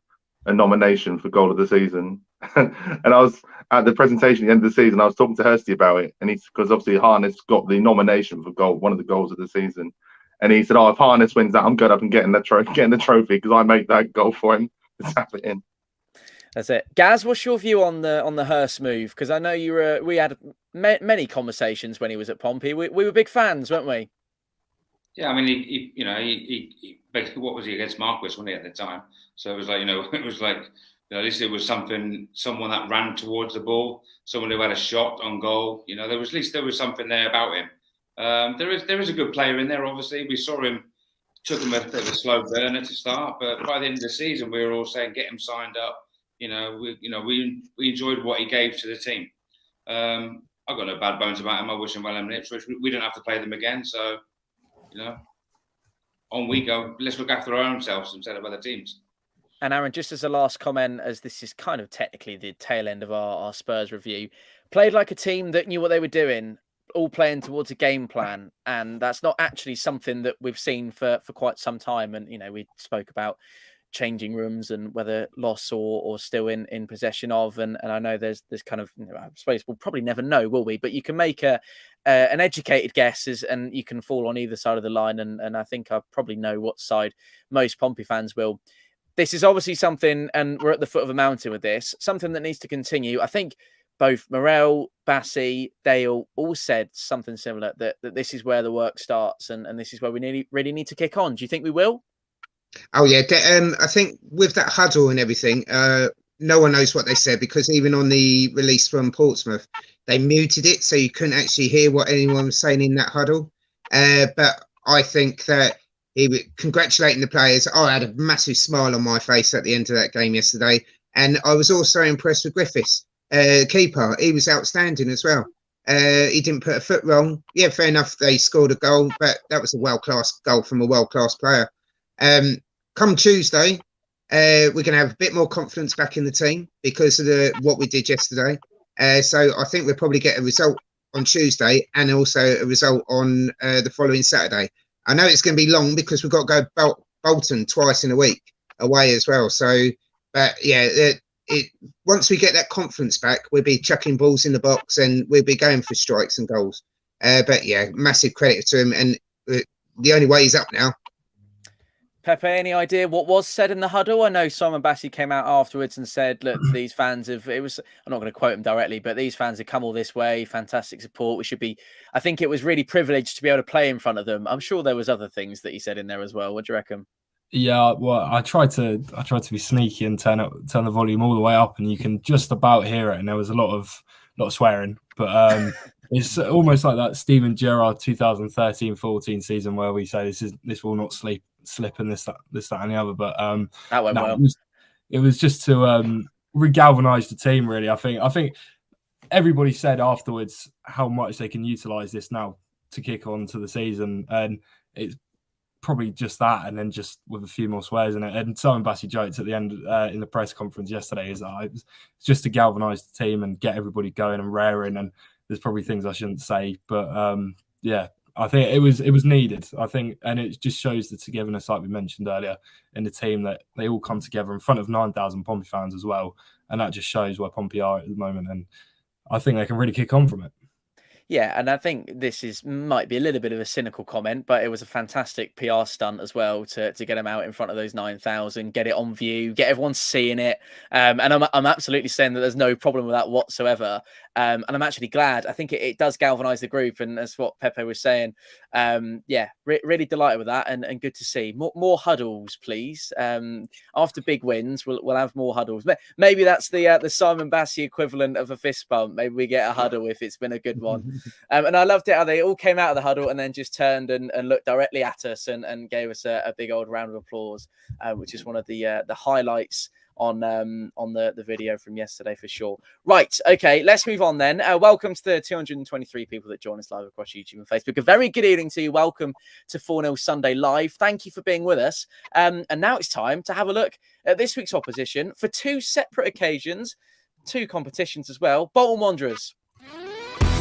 nomination for goal of the season. And I was at the presentation at the end of the season, I was talking to Hursty about it, and because obviously Harness got the nomination for one of the goals of the season. And he said, "Oh, if Harness wins that, I'm going up and getting the trophy because I made that goal for him to tap it in." That's it. Gaz, what's your view on the Hurst move? Because I know we had many conversations when he was at Pompey. We were big fans, weren't we? Yeah, I mean, he basically, what was he against Marquis, wasn't he, at the time? So it was like, at least it was someone that ran towards the ball, someone who had a shot on goal. There was something there about him. There is a good player in there. Obviously, we saw him. Took him a bit of a slow burner to start, but by the end of the season, we were all saying, get him signed up. We enjoyed what he gave to the team. I've got no bad bones about him. I wish him well in Ipswich. We don't have to play them again, so on we go. Let's look after our own selves instead of other teams. And Aaron, just as a last comment, as this is kind of technically the tail end of our Spurs review, played like a team that knew what they were doing, all playing towards a game plan, and that's not actually something that we've seen for quite some time. And we spoke about changing rooms and whether loss or still in possession of, and I know there's kind of, I suppose we'll probably never know, will we? But you can make an educated guess, and you can fall on either side of the line, and I think I probably know what side most Pompey fans will. This is obviously something, and we're at the foot of a mountain with this, something that needs to continue. I think both Morel, Bassi, Dale all said something similar, that this is where the work starts, and this is where we really need to kick on. Do you think we will? Oh yeah, I think with that huddle and everything, no one knows what they said, because even on the release from Portsmouth, they muted it so you couldn't actually hear what anyone was saying in that huddle. But I think that he was congratulating the players. I had a massive smile on my face at the end of that game yesterday, and I was also impressed with Griffiths, keeper. He was outstanding as well. He didn't put a foot wrong. Yeah, fair enough, they scored a goal, but that was a world-class goal from a world-class player. Come Tuesday, we're going to have a bit more confidence back in the team because of what we did yesterday. So I think we'll probably get a result on Tuesday and also a result on the following Saturday. I know it's going to be long because we've got to go Bolton twice in a week away as well. So, but yeah, once we get that confidence back, we'll be chucking balls in the box and we'll be going for strikes and goals. But yeah, massive credit to him, and the only way he's up now. Pepe, any idea what was said in the huddle? I know Simon Bassi came out afterwards and said, look, these fans I'm not going to quote him directly, but these fans have come all this way, fantastic support. I think it was really privileged to be able to play in front of them. I'm sure there was other things that he said in there as well. What do you reckon? Yeah, well, I tried to be sneaky and turn the volume all the way up, and you can just about hear it. And there was a lot of swearing, but it's almost like that Steven Gerrard 2013-14 season where we say this will not slip and this, that, and the other. But that went well. It was just to re-galvanise the team, really. I think everybody said afterwards how much they can utilise this now to kick on to the season, and it's probably just that, and then just with a few more swears in it. And Simon Bassi joked at the end in the press conference yesterday is that it's just to galvanise the team and get everybody going and raring. And there's probably things I shouldn't say, but yeah, I think it was needed. I think, and it just shows the togetherness, like we mentioned earlier, in the team, that they all come together in front of 9,000 Pompey fans as well, and that just shows where Pompey are at the moment. And I think they can really kick on from it. Yeah, and I think this might be a little bit of a cynical comment, but it was a fantastic PR stunt as well to get him out in front of those 9,000, get it on view, get everyone seeing it. And I'm absolutely saying that there's no problem with that whatsoever. And I'm actually glad. I think it does galvanise the group, and that's what Pepe was saying. Yeah, really delighted with that, and good to see more huddles, please. After big wins, we'll have more huddles. Maybe that's the Simon Bassi equivalent of a fist bump. Maybe we get a huddle if it's been a good one. And I loved it how they all came out of the huddle and then just turned and looked directly at us and gave us a big old round of applause, which is one of the highlights on the video from yesterday for sure. Right, okay, let's move on then. Welcome to the 223 people that join us live across YouTube and Facebook. A very good evening to you. Welcome to 4-0 Sunday Live. Thank you for being with us. And now it's time to have a look at this week's opposition for two separate occasions, two competitions as well. Bolton Wanderers.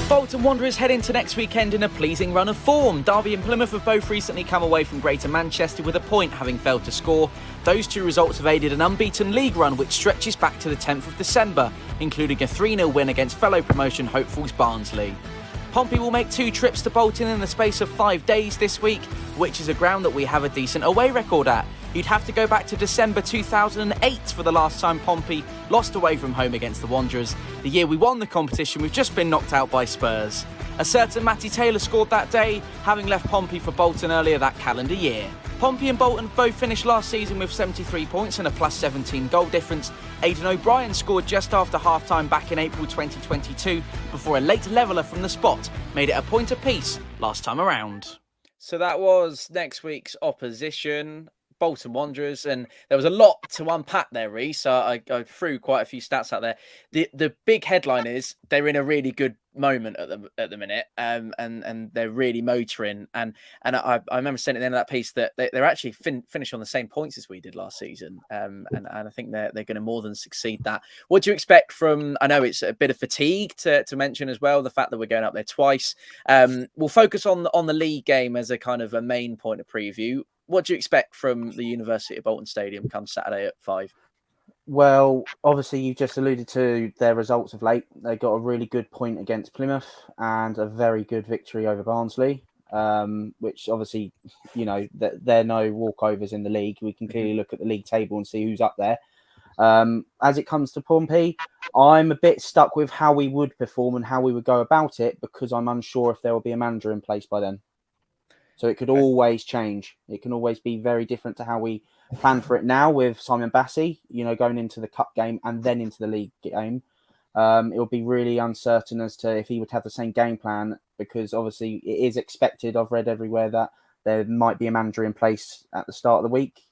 Bolton Wanderers head into next weekend in a pleasing run of form. Derby and Plymouth have both recently come away from Greater Manchester with a point, having failed to score. Those two results have aided an unbeaten league run which stretches back to the 10th of December, including a 3-0 win against fellow promotion hopefuls Barnsley. Pompey will make two trips to Bolton in the space of 5 days this week, which is a ground that we have a decent away record at. You'd have to go back to December 2008 for the last time Pompey lost away from home against the Wanderers. The year we won the competition, we've just been knocked out by Spurs. A certain Matty Taylor scored that day, having left Pompey for Bolton earlier that calendar year. Pompey and Bolton both finished last season with 73 points and a plus 17 goal difference. Aidan O'Brien scored just after half-time back in April 2022 before a late leveller from the spot made it a point apiece last time around. So that was next week's opposition, Bolton Wanderers, and there was a lot to unpack there, Reece. I threw quite a few stats out there. The big headline is they're in a really good moment at the minute, and they're really motoring. And I remember saying at the end of that piece that they're actually finished on the same points as we did last season, and I think they're going to more than succeed that. What do you expect from? I know it's a bit of fatigue to mention as well. The fact that we're going up there twice. We'll focus on the league game as a kind of a main point of preview. What do you expect from the University of Bolton Stadium come Saturday at 5? Well, obviously, you just alluded to their results of late. They got a really good point against Plymouth and a very good victory over Barnsley, which obviously, you know, they're no walkovers in the league. We can clearly look at the league table and see who's up there. As it comes to Pompey, I'm a bit stuck with how we would perform and how we would go about it because I'm unsure if there will be a manager in place by then. So it could always change. It can always be very different to how we plan for it now with Simon Bassey, you know, going into the cup game and then into the league game. It would be really uncertain as to if he would have the same game plan because obviously it is expected. I've read everywhere that there might be a manager in place at the start of the week,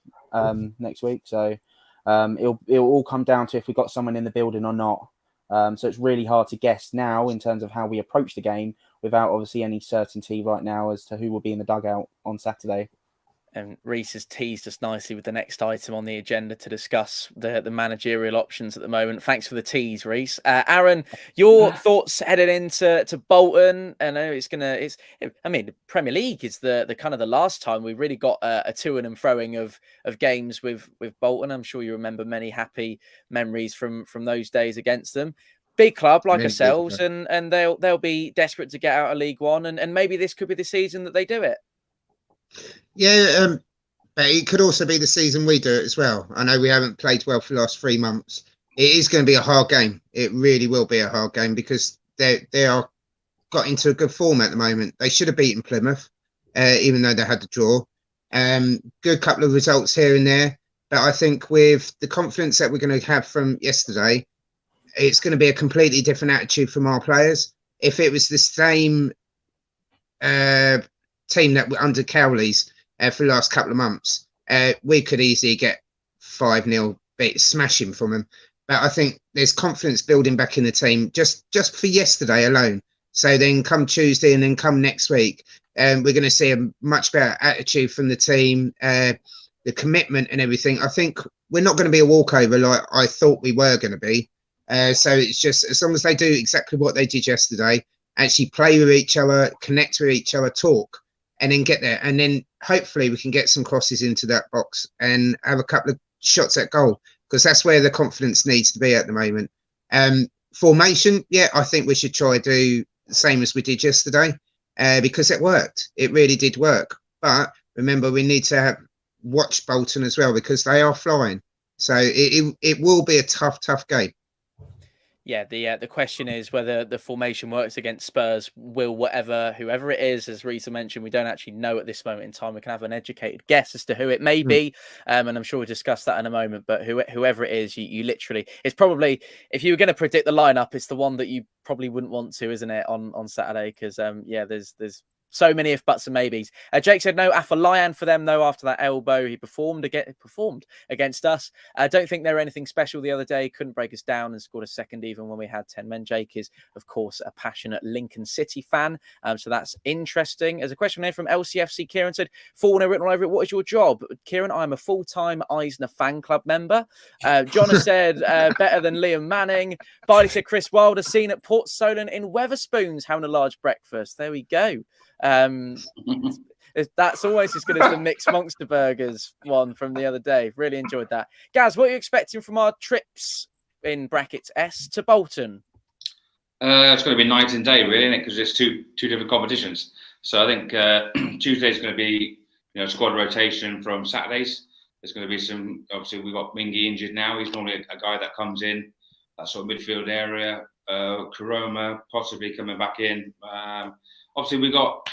next week. So it'll all come down to if we've got someone in the building or not. So it's really hard to guess now in terms of how we approach the game without obviously any certainty right now as to who will be in the dugout on Saturday. And Reece has teased us nicely with the next item on the agenda to discuss the managerial options at the moment. Thanks for the tease, Reece. Aaron, your thoughts headed into Bolton? I know the Premier League is the kind of the last time we really got a to-ing and fro-ing of games with Bolton. I'm sure you remember many happy memories from those days against them. Big club like ourselves, and they'll be desperate to get out of League One, and maybe this could be the season that they do it. Yeah, but it could also be the season we do it as well. I know we haven't played well for the last 3 months. It is going to be a hard game. It really will be a hard game because they are got into a good form at the moment. They should have beaten Plymouth, even though they had the draw. Good couple of results here and there. But I think with the confidence that we're going to have from yesterday, it's going to be a completely different attitude from our players. If it was the same team that were under Cowley's for the last couple of months, we could easily get 5-0 smashing from them. But I think there's confidence building back in the team just for yesterday alone. So then come Tuesday and then come next week, we're going to see a much better attitude from the team, the commitment and everything. I think we're not going to be a walkover like I thought we were going to be. So it's just as long as they do exactly what they did yesterday, actually play with each other, connect with each other, talk, and then get there. And then hopefully we can get some crosses into that box and have a couple of shots at goal because that's where the confidence needs to be at the moment. Formation, yeah, I think we should try to do the same as we did yesterday because it worked. It really did work. But remember, we need to watch Bolton as well because they are flying. So it will be a tough game. Yeah, the question is whether the formation works against Spurs. Will whoever it is, as Rita mentioned, we don't actually know at this moment in time. We can have an educated guess as to who it may be, and I'm sure we'll discuss that in a moment. But whoever it is, you literally, it's probably, if you were going to predict the lineup, it's the one that you probably wouldn't want to, isn't it, on Saturday? Because there's so many if buts and maybes. Jake said no Afolayan for them though after that elbow. He performed against us. I don't think they were anything special the other day. Couldn't break us down and scored a second even when we had 10 men. Jake is, of course, a passionate Lincoln City fan. So that's interesting. As a question here from LCFC, Kieran said, Fournilwrittenalloverit, what is your job? Kieran, I'm a full-time Eisner fan club member. John has said, better than Liam Manning. Barley said, Chris Wilder seen at Port Solent in Weatherspoons having a large breakfast. There we go. That's almost as good as the mixed monster burgers one from the other day. Really enjoyed that. Gaz, what are you expecting from our trips in brackets S to Bolton? It's going to be night and day, really, isn't it? Because there's two different competitions. So I think Tuesday's going to be squad rotation from Saturdays. There's going to be some. Obviously, we've got Mingy injured now. He's normally a guy that comes in that sort of midfield area. Karoma possibly coming back in. Obviously, we've got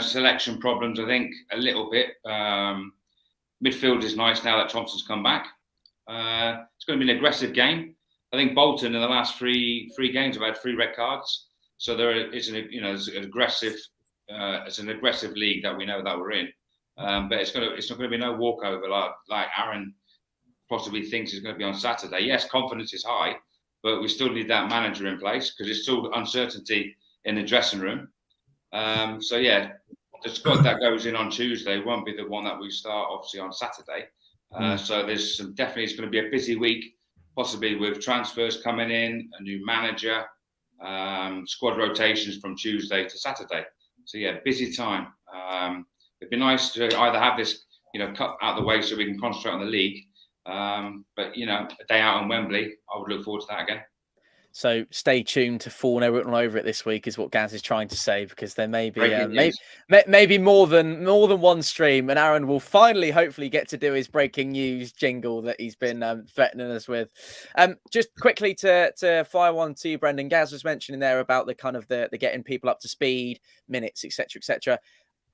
selection problems. I think a little bit. Midfield is nice now that Thompson's come back. It's going to be an aggressive game. I think Bolton in the last three games have had 3 red cards. So it's an aggressive. It's an aggressive league that we know that we're in. But it's not going to be no walkover like Aaron possibly thinks it's going to be on Saturday. Yes, confidence is high, but we still need that manager in place because there's still uncertainty in the dressing room. So yeah, the squad that goes in on Tuesday won't be the one that we start obviously on Saturday. So there's definitely it's going to be a busy week, possibly with transfers coming in, a new manager, squad rotations from Tuesday to Saturday. So yeah, busy time. It'd be nice to either have this, cut out of the way so we can concentrate on the league. But a day out on Wembley, I would look forward to that again. So stay tuned to Fournilwrittenalloverit this week, is what Gaz is trying to say, because there may be maybe more than one stream, and Aaron will finally, hopefully, get to do his breaking news jingle that he's been threatening us with. Just quickly to fire one to you, Brendan. Gaz was mentioning there about the kind of the getting people up to speed, minutes, etc., etc.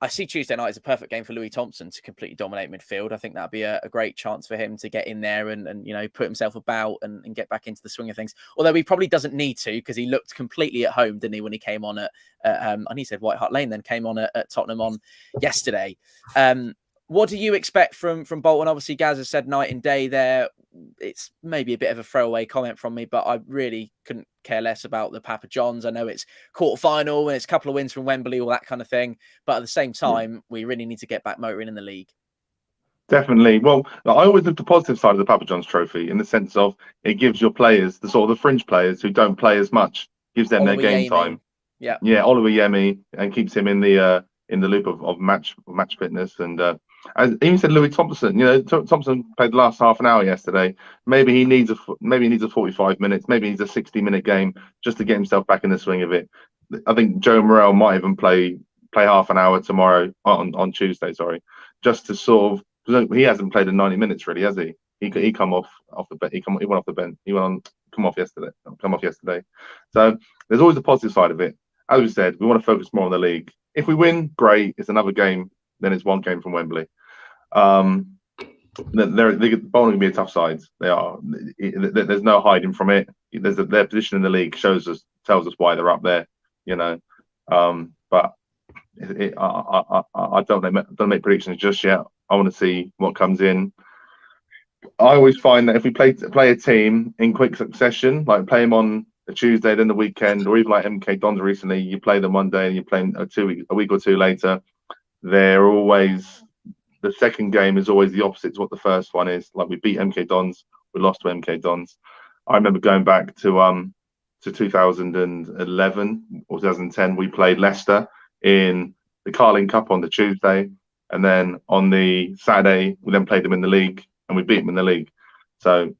I see Tuesday night as a perfect game for Louis Thompson to completely dominate midfield. I think that'd be a great chance for him to get in there and put himself about and get back into the swing of things. Although he probably doesn't need to, because he looked completely at home, didn't he, when he came on at and he said White Hart Lane, then came on at Tottenham on yesterday. What do you expect from Bolton? Obviously, Gaz has said night and day there. It's maybe a bit of a throwaway comment from me, but I really couldn't care less about the Papa Johns. I know it's quarter-final and it's a couple of wins from Wembley, all that kind of thing. But at the same time, we really need to get back motoring in the league. Definitely. Well, I always look at the positive side of the Papa John's trophy in the sense of it gives your players, the sort of the fringe players who don't play as much, gives them their game time. Yeah, Oliver Yemi, and keeps him in the loop of match fitness. And as even said, Louis Thompson. Thompson played the last half an hour yesterday. Maybe he needs a 45 minutes. Maybe he needs a 60-minute game just to get himself back in the swing of it. I think Joe Morrell might even play half an hour tomorrow on Tuesday. Sorry, just to sort of. He hasn't played in 90 minutes really, has he? He come off the bench. He went off the bench. He come off yesterday. So there's always a positive side of it. As we said, we want to focus more on the league. If we win, great. It's another game. Then it's one game from Wembley. They're going to be a tough side. They are. There's no hiding from it. Their position in the league tells us why they're up there. But I don't make predictions just yet. I want to see what comes in. I always find that if we play a team in quick succession, like play them on a Tuesday, then the weekend, or even like MK Dons recently, you play them one day and you play them a week or two later. They're always, the second game is always the opposite to what the first one is. Like we beat MK Dons, we lost to MK Dons. I remember going back to 2011 or 2010, we played Leicester in the Carling Cup on the Tuesday, and then on the Saturday we then played them in the league and we beat them in the league. So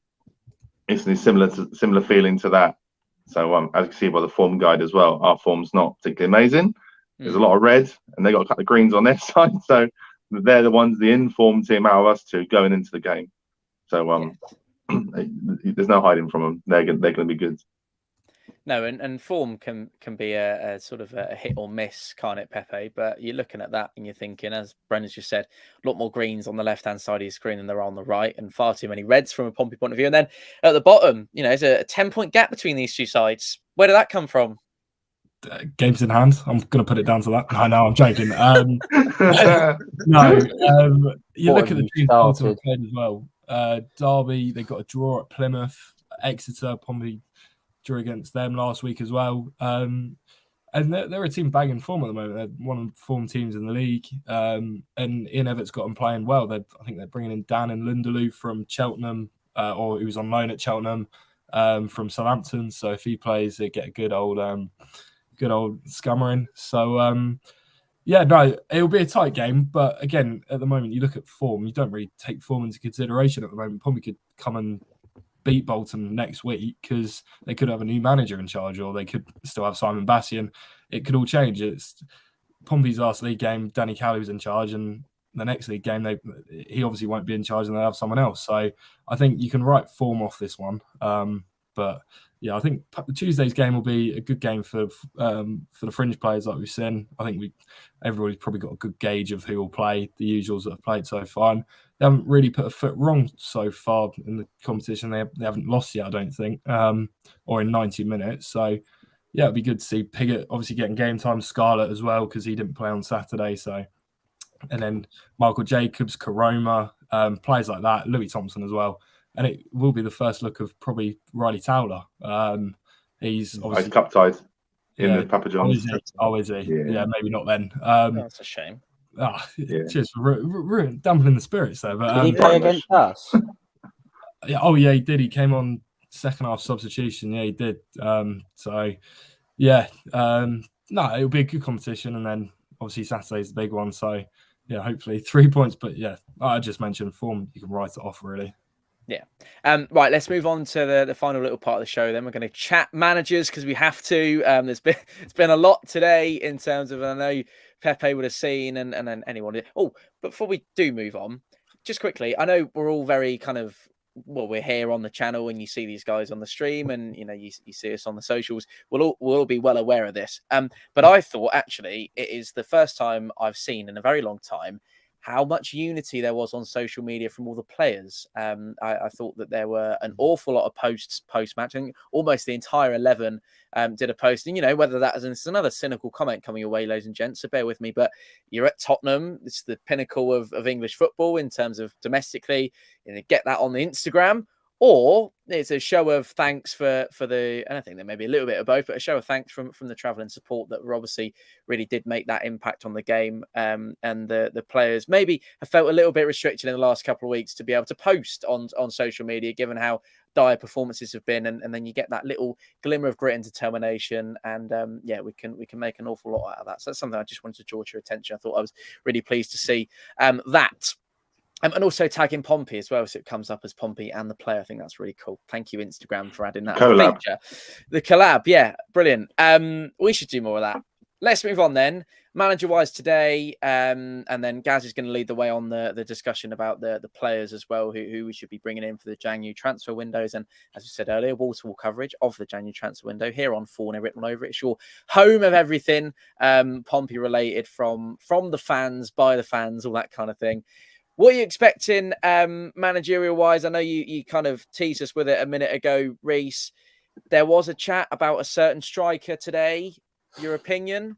it's a similar feeling to that. So as you can see by the form guide as well, our form's not particularly amazing. There's a lot of red, and they got a couple of greens on their side. So they're the ones, the informed team out of us two going into the game. So there's no hiding from them. They're going to be good. No, and form can be a sort of a hit or miss, can't it, Pepe? But you're looking at that and you're thinking, as Brendan's just said, a lot more greens on the left-hand side of your screen than there are on the right, and far too many reds from a Pompey point of view. And then at the bottom, there's a 10-point gap between these two sides. Where did that come from? Games in hand. I'm going to put it down to that. No, I'm joking. You look at the teams Bolton played as well. Derby, they got a draw at Plymouth. Exeter, Pompey drew against them last week as well. And they're a team bagging form at the moment. They're one of the form teams in the league. And Ian Everett's got them playing well. I think they're bringing in Dan and Lindeloo from Cheltenham, or he was on loan at Cheltenham from Southampton. So if he plays, they get a good old scummering. So it'll be a tight game. But again, at the moment, you look at form. You don't really take form into consideration at the moment. Pompey could come and beat Bolton next week because they could have a new manager in charge, or they could still have Simon Bassey, and it could all change. It's Pompey's last league game, Danny Cowley's in charge, and the next league game, he obviously won't be in charge, and they'll have someone else. So I think you can write form off this one. But yeah, I think Tuesday's game will be a good game for the fringe players like we've seen. I think everybody's probably got a good gauge of who will play, the usuals that have played so far. And they haven't really put a foot wrong so far in the competition. They haven't lost yet, I don't think, or in 90 minutes. So yeah, it'd be good to see Piggott obviously getting game time, Scarlett as well, because he didn't play on Saturday. So, and then Michael Jacobs, Karoma, players like that, Louis Thompson as well. And it will be the first look of probably Riley Towler. He's obviously cup tied in the Papa John's. Is he? Yeah, maybe not then. That's a shame. Cheers for dampening the spirits there. But did he play against us? He did. He came on second half substitution. Yeah, he did. It'll be a good competition, and then obviously Saturday's the big one. So yeah, hopefully 3 points. But yeah, I just mentioned form. You can write it off really. Yeah. Right, let's move on to the final little part of the show. Then we're going to chat managers because we have to. It's been a lot today in terms of, I know Pepe would have seen and then anyone. Oh, but before we do move on, just quickly, I know we're all very kind of, we're here on the channel and you see these guys on the stream and you see us on the socials. We'll all be well aware of this. But I thought actually it is the first time I've seen in a very long time how much unity there was on social media from all the players. I thought that there were an awful lot of posts post-match. I think almost the entire 11 did a post. And, whether that is another cynical comment coming your way, ladies and gents, so bear with me. But you're at Tottenham. It's the pinnacle of English football in terms of domestically. Get that on the Instagram. Or it's a show of thanks for the, and I think there may be a little bit of both, but a show of thanks from the travel and support that obviously really did make that impact on the game. And the players maybe have felt a little bit restricted in the last couple of weeks to be able to post on social media, given how dire performances have been. And then you get that little glimmer of grit and determination. And we can make an awful lot out of that. So that's something I just wanted to draw to your attention. I thought I was really pleased to see that. And also tagging Pompey as well, so it comes up as Pompey and the player. I think that's really cool. Thank you, Instagram, for adding that feature. The collab, yeah, brilliant. We should do more of that. Let's move on then. Manager-wise today, and then Gaz is going to lead the way on the discussion about the players as well, who we should be bringing in for the January transfer windows. And as we said earlier, wall-to-wall coverage of the January transfer window here on Fournilwrittenalloverit. It's your home of everything Pompey-related from the fans, by the fans, all that kind of thing. What are you expecting managerial-wise? I know you kind of teased us with it a minute ago, Reese. There was a chat about a certain striker today. Your opinion?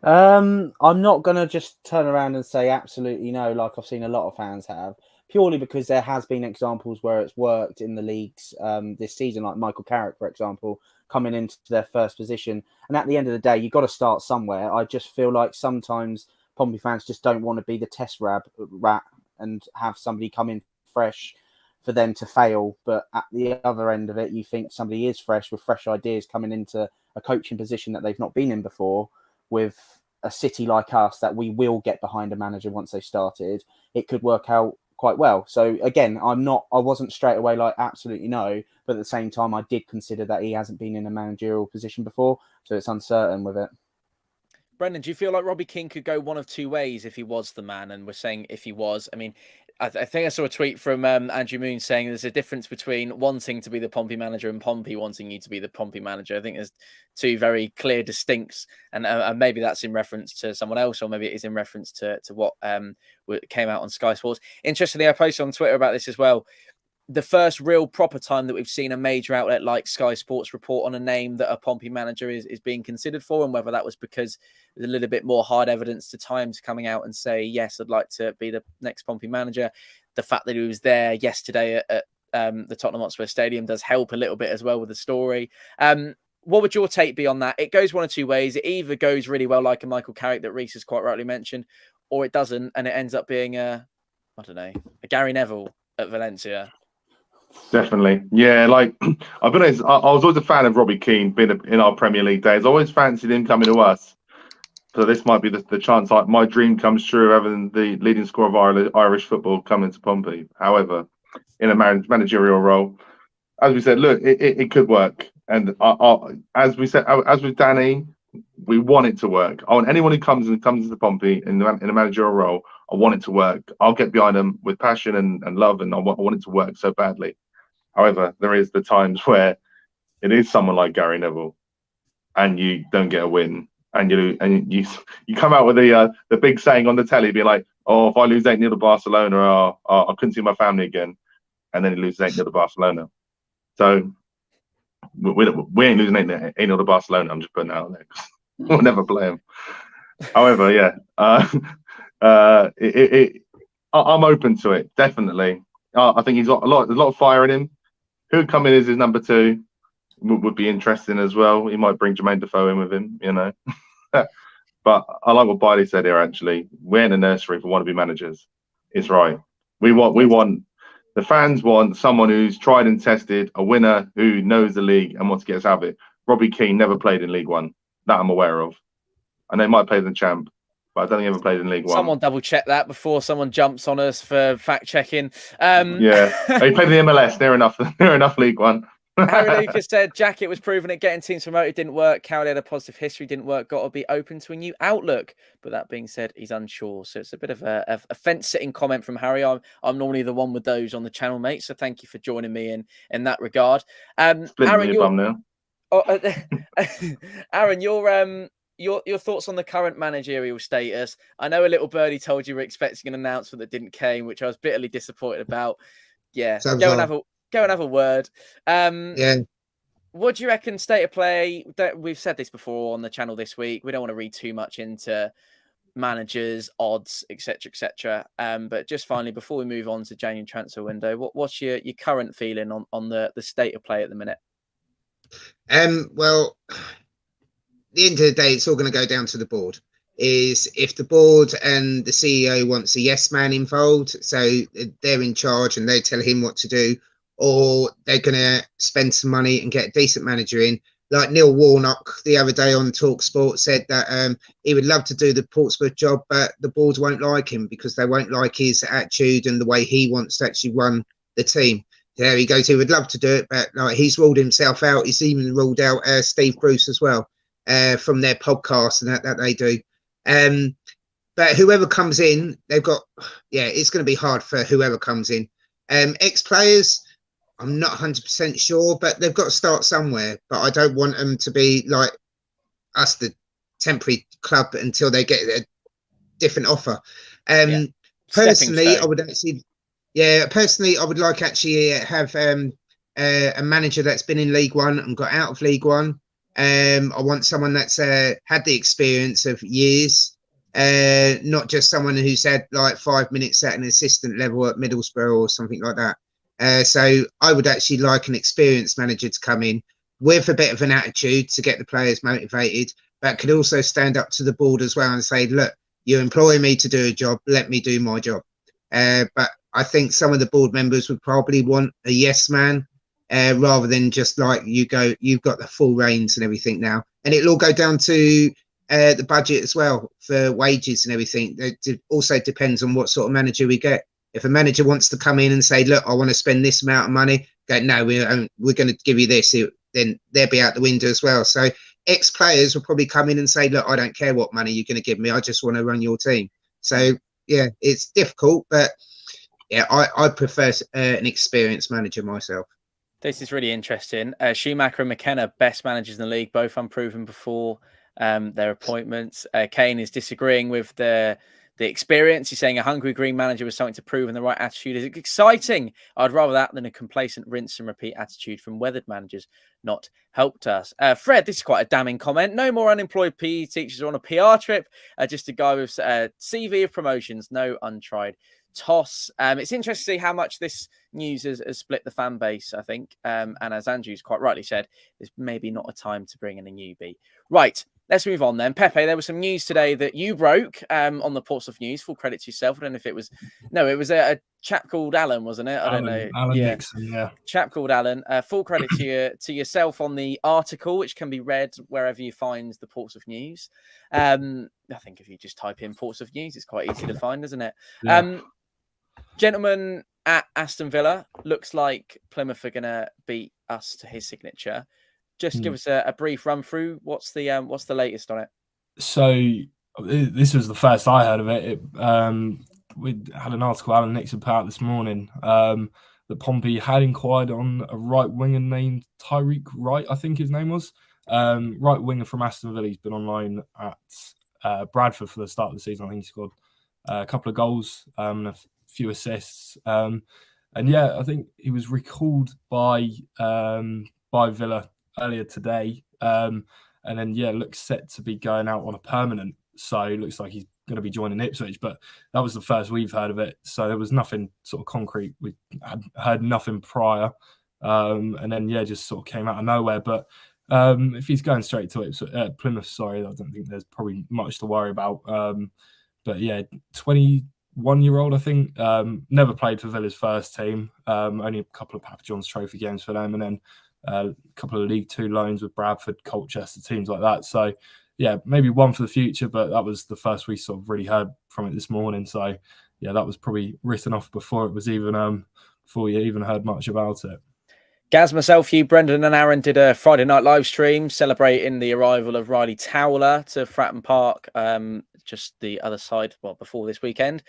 I'm not going to just turn around and say absolutely no, like I've seen a lot of fans have, purely because there has been examples where it's worked in the leagues this season, like Michael Carrick, for example, coming into their first position. And at the end of the day, you've got to start somewhere. I just feel like sometimes Pompey fans just don't want to be the test rat and have somebody come in fresh for them to fail. But at the other end of it, you think somebody is fresh with fresh ideas coming into a coaching position that they've not been in before, with a city like us that we will get behind a manager once they've started. It could work out quite well. So again, I wasn't straight away like absolutely no, but at the same time, I did consider that he hasn't been in a managerial position before, so it's uncertain with it. Brendan, do you feel like Robbie Keane could go one of two ways if he was the man? And we're saying if he was, I mean, I think I saw a tweet from Andrew Moon saying there's a difference between wanting to be the Pompey manager and Pompey wanting you to be the Pompey manager. I think there's two very clear distincts, and maybe that's in reference to someone else, or maybe it is in reference to what came out on Sky Sports. Interestingly, I posted on Twitter about this as well. The first real proper time that we've seen a major outlet like Sky Sports report on a name that a Pompey manager is being considered for, and whether that was because there's a little bit more hard evidence to Times coming out and say, yes, I'd like to be the next Pompey manager. The fact that he was there yesterday at the Tottenham Hotspur Stadium does help a little bit as well with the story. What would your take be on that? It goes one of two ways. It either goes really well, like a Michael Carrick that Reece has quite rightly mentioned, or it doesn't, and it ends up being a Gary Neville at Valencia. Definitely. Yeah, like, I've been honest, I was always a fan of Robbie Keane being in our Premier League days. I always fancied him coming to us. So this might be the chance my dream comes true, having the leading scorer of Irish football coming to Pompey. However, in a managerial role, as we said, look, it could work. And as we said, as with Danny, we want it to work. I want anyone who comes into Pompey in a managerial role, I want it to work. I'll get behind them with passion and love, and I want it to work so badly. However, there is the times where it is someone like Gary Neville, and you don't get a win, and you come out with the big saying on the telly, being like, "Oh, if I lose 8-0 to Barcelona, I couldn't see my family again," and then he loses 8-0 to Barcelona. So we ain't losing 8-0 to Barcelona. I'm just putting that out there. We'll never play him. However, yeah, I'm open to it, definitely. I think he's got there's a lot of fire in him. Who'd come in as his number two would be interesting as well. He might bring Jermaine Defoe in with him, you know. But I like what Biley said here, actually. We're in a nursery for wannabe managers. It's right. We want the fans want someone who's tried and tested, a winner who knows the league and wants to get us out of it. Robbie Keane never played in League One, that I'm aware of. And they might play the champ, but I don't think he ever played in League One. Someone double check that before someone jumps on us for fact checking. Yeah, he played in the MLS. Near enough League One. Harry Lucas said Jacket was proven it. Getting teams promoted didn't work. Cowley had a positive history, didn't work. Got to be open to a new outlook. But that being said, he's unsure. So it's a bit of a fence-sitting comment from Harry. I'm normally the one with those on the channel, mate. So thank you for joining me in that regard. Aaron, Aaron, your thoughts on the current managerial status? I know a little birdie told you we're expecting an announcement that didn't came, which I was bitterly disappointed about. Yeah, go and have a word. Yeah. What do you reckon state of play? We've said this before on the channel this week. We don't want to read too much into managers, odds, etc., etc. But just finally, before we move on to January transfer window, what's your current feeling on the state of play at the minute? Well, at the end of the day, it's all going to go down to the board. Is if the board and the CEO wants a yes man involved, so they're in charge and they tell him what to do, or they're going to spend some money and get a decent manager in. Like Neil Warnock the other day on Talk Sport said that he would love to do the Portsmouth job, but the board won't like him because they won't like his attitude and the way he wants to actually run the team. There he goes. He would love to do it, but like, he's ruled himself out. He's even ruled out Steve Bruce as well from their podcast and that they do. But whoever comes in, they've got, it's going to be hard for whoever comes in. Ex-players, I'm not 100% sure, but they've got to start somewhere. But I don't want them to be like us, the temporary club, until they get a different offer. Personally, I would actually, I would like actually have a manager that's been in League One and got out of League One. I want someone that's had the experience of years, not just someone who's had like 5 minutes at an assistant level at Middlesbrough or something like that. So I would actually like an experienced manager to come in with a bit of an attitude to get the players motivated, but could also stand up to the board as well and say, look, you employ me to do a job, let me do my job. But I think some of the board members would probably want a yes man, rather than just like, you've got the full reins and everything now. And it'll all go down to the budget as well for wages and everything. It also depends on what sort of manager we get. If a manager wants to come in and say, look, I want to spend this amount of money, go, no, we're going to give you this, then they'll be out the window as well. So ex-players will probably come in and say, look, I don't care what money you're going to give me. I just want to run your team. So, yeah, it's difficult, but yeah, I prefer an experienced manager myself. This is really interesting. Schumacher and McKenna, best managers in the league, both unproven before their appointments. Kane is disagreeing with the experience. He's saying a hungry green manager with something to prove and the right attitude is exciting. I'd rather that than a complacent rinse and repeat attitude from weathered managers. Not helped us. Fred, this is quite a damning comment. No more unemployed PE teachers on a PR trip. Just a guy with CV of promotions. No untried toss. It's interesting to see how much this news has split the fan base, I think. And as Andrew's quite rightly said, there's maybe not a time to bring in a newbie. Right. Let's move on then. Pepe, there was some news today that you broke on the Portsmouth News. Full credit to yourself. I don't know if it was... No, it was a chap called Alan, wasn't it? I don't know. Alan Nixon, yeah. Chap called Alan. Full credit to yourself on the article, which can be read wherever you find the Portsmouth News. I think if you just type in Portsmouth News, it's quite easy to find, isn't it? Yeah. Gentlemen at Aston Villa, looks like Plymouth are going to beat us to his signature. Just give us a brief run through. What's the latest on it? So this was the first I heard of it. We had an article Alan Nixon put out this morning that Pompey had inquired on a right winger named Tyreek Wright, I think his name was. Right winger from Aston Villa. He's been on loan at Bradford for the start of the season. I think he scored a couple of goals and a few assists. And yeah, I think he was recalled by Villa earlier today, and then looks set to be going out on a permanent. So it looks like he's going to be joining Ipswich, but that was the first we've heard of it. So there was nothing sort of concrete. We had heard nothing prior, and then just sort of came out of nowhere. But if he's going straight to Plymouth, sorry, I don't think there's probably much to worry about. But yeah, 21-year-old, I think, never played for Villa's first team. Only a couple of Papa John's Trophy games for them, and then a couple of League Two loans with Bradford, Colchester, teams like that. So, yeah, maybe one for the future, but that was the first we sort of really heard from it this morning. So, yeah, that was probably written off before it was even before you even heard much about it. Gaz, myself, you, Brendan and Aaron did a Friday night live stream celebrating the arrival of Riley Towler to Fratton Park, just the other side, before this weekend.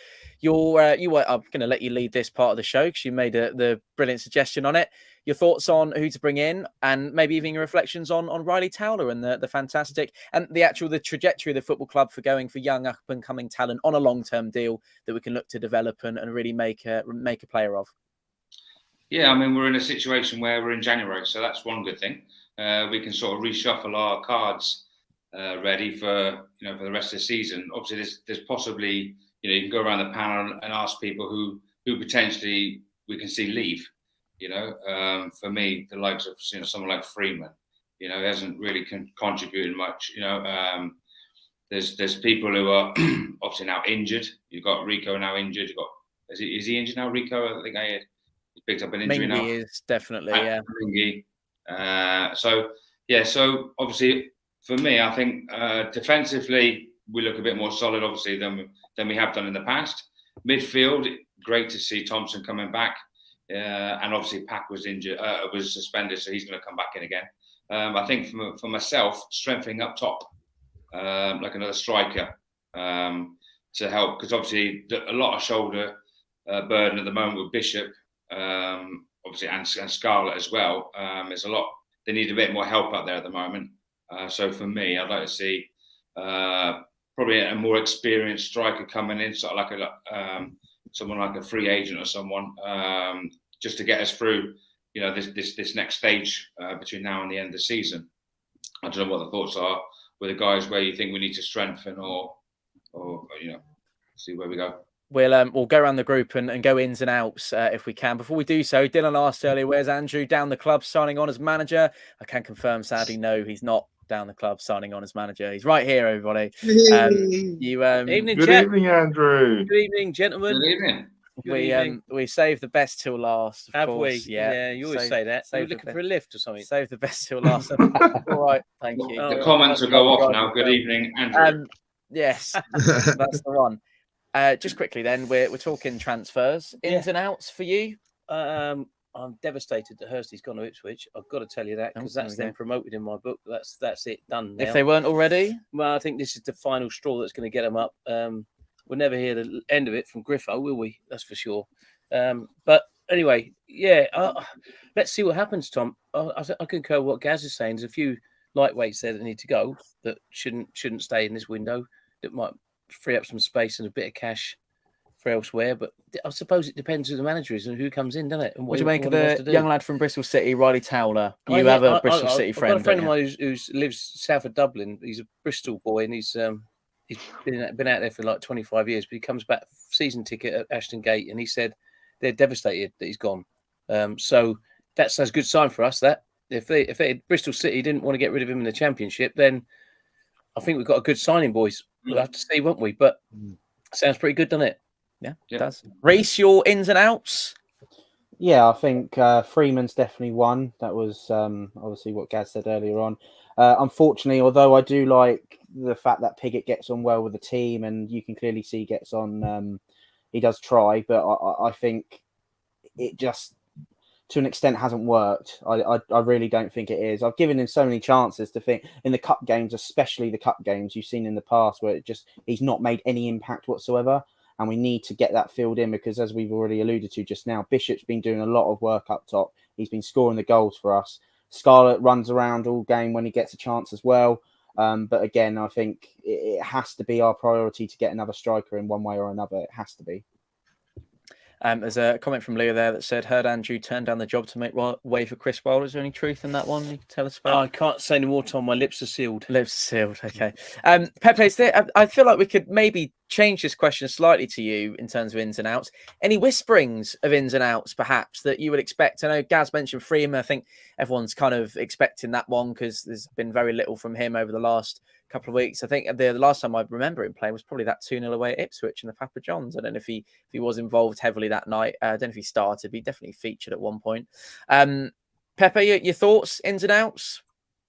I'm going to let you lead this part of the show because you made the brilliant suggestion on it. Your thoughts on who to bring in and maybe even your reflections on Riley Towler and the fantastic and the trajectory of the football club for going for young up and coming talent on a long-term deal that we can look to develop and really make a player of. Yeah, I mean, we're in a situation where we're in January, so that's one good thing. We can sort of reshuffle our cards ready for the rest of the season. Obviously, there's possibly you can go around the panel and ask people who potentially we can see leave. For me, the likes of someone like Freeman, he hasn't really contributed much. There's people who are obviously now injured. You've got Rico now injured. Is he injured now? Rico, I think he picked up an injury now. Mingy is definitely, yeah. Mingy. So obviously for me, I think defensively we look a bit more solid, obviously, than we have done in the past. Midfield, great to see Thompson coming back. And obviously Pack was injured, was suspended, so he's going to come back in again. I think for myself, strengthening up top, like another striker to help, because obviously a lot of shoulder burden at the moment with Bishop, obviously, and Scarlett as well. There's a lot. They need a bit more help out there at the moment. So for me, I'd like to see probably a more experienced striker coming in, sort of like someone like a free agent or someone, just to get us through, this next stage between now and the end of the season. I don't know what the thoughts are with the guys where you think we need to strengthen or see where we go. We'll go around the group and go ins and outs if we can. Before we do so, Dylan asked earlier, where's Andrew down the club signing on as manager? I can confirm, sadly, no, he's not down the club signing on as manager. He's right here, everybody. Evening, Good evening, Andrew. Good evening, gentlemen. Good evening. We saved the best till last. Of Have course. we? Yeah, you always say that. You're looking for a lift or something. Save the best till last. All right, thank you. The comments will go off now. Good evening, Andrew. Yes, that's the one. Just quickly then, we're talking transfers, ins and outs for you. I'm devastated that Hursty's gone to Ipswich. I've got to tell you that, because that's them promoted in my book. That's it, done now. If they weren't already? Well, I think this is the final straw that's going to get them up. We'll never hear the end of it from Griffo, will we? That's for sure. But anyway, yeah, let's see what happens, Tom. I concur with what Gaz is saying. There's a few lightweights there that need to go, that shouldn't stay in this window, that might free up some space and a bit of cash for elsewhere. But I suppose it depends who the manager is and who comes in, doesn't it? And what do you make of the young lad from Bristol City, Riley Towler? You have a Bristol City friend. I've got a friend of mine who lives south of Dublin. He's a Bristol boy, and he's been out there for like 25 years. But he comes back season ticket at Ashton Gate, and he said they're devastated that he's gone. So that's a good sign for us. That if Bristol City didn't want to get rid of him in the Championship, then I think we've got a good signing, boys. We'll have to see, won't we? But sounds pretty good, doesn't it? Yeah, it does. Reece, your ins and outs? Yeah, I think Freeman's definitely one. That was obviously what Gaz said earlier on. Unfortunately, although I do like the fact that Piggott gets on well with the team, and you can clearly see he gets on, he does try, but I think it just, to an extent, hasn't worked. I really don't think it is. I've given him so many chances to think, in the cup games, especially the cup games you've seen in the past, where he's not made any impact whatsoever. And we need to get that filled in, because, as we've already alluded to just now, Bishop's been doing a lot of work up top. He's been scoring the goals for us. Scarlett runs around all game when he gets a chance as well. But again, I think it has to be our priority to get another striker in one way or another. It has to be. There's a comment from Leo there that said, heard Andrew turned down the job to make way for Chris Wilder. Is there any truth in that one you can tell us about? I can't say any more, Tom. My lips are sealed. Lips are sealed, okay. Pepe, I feel like we could maybe change this question slightly to you in terms of ins and outs. Any whisperings of ins and outs, perhaps, that you would expect? I know Gaz mentioned Freeman. I think everyone's kind of expecting that one, because there's been very little from him over the last couple of weeks. I think the last time I remember him playing was probably that 2-0 away at Ipswich in the Papa John's. I don't know if he was involved heavily that night. I don't know if he started, but he definitely featured at one point. Pepe, your thoughts, ins and outs?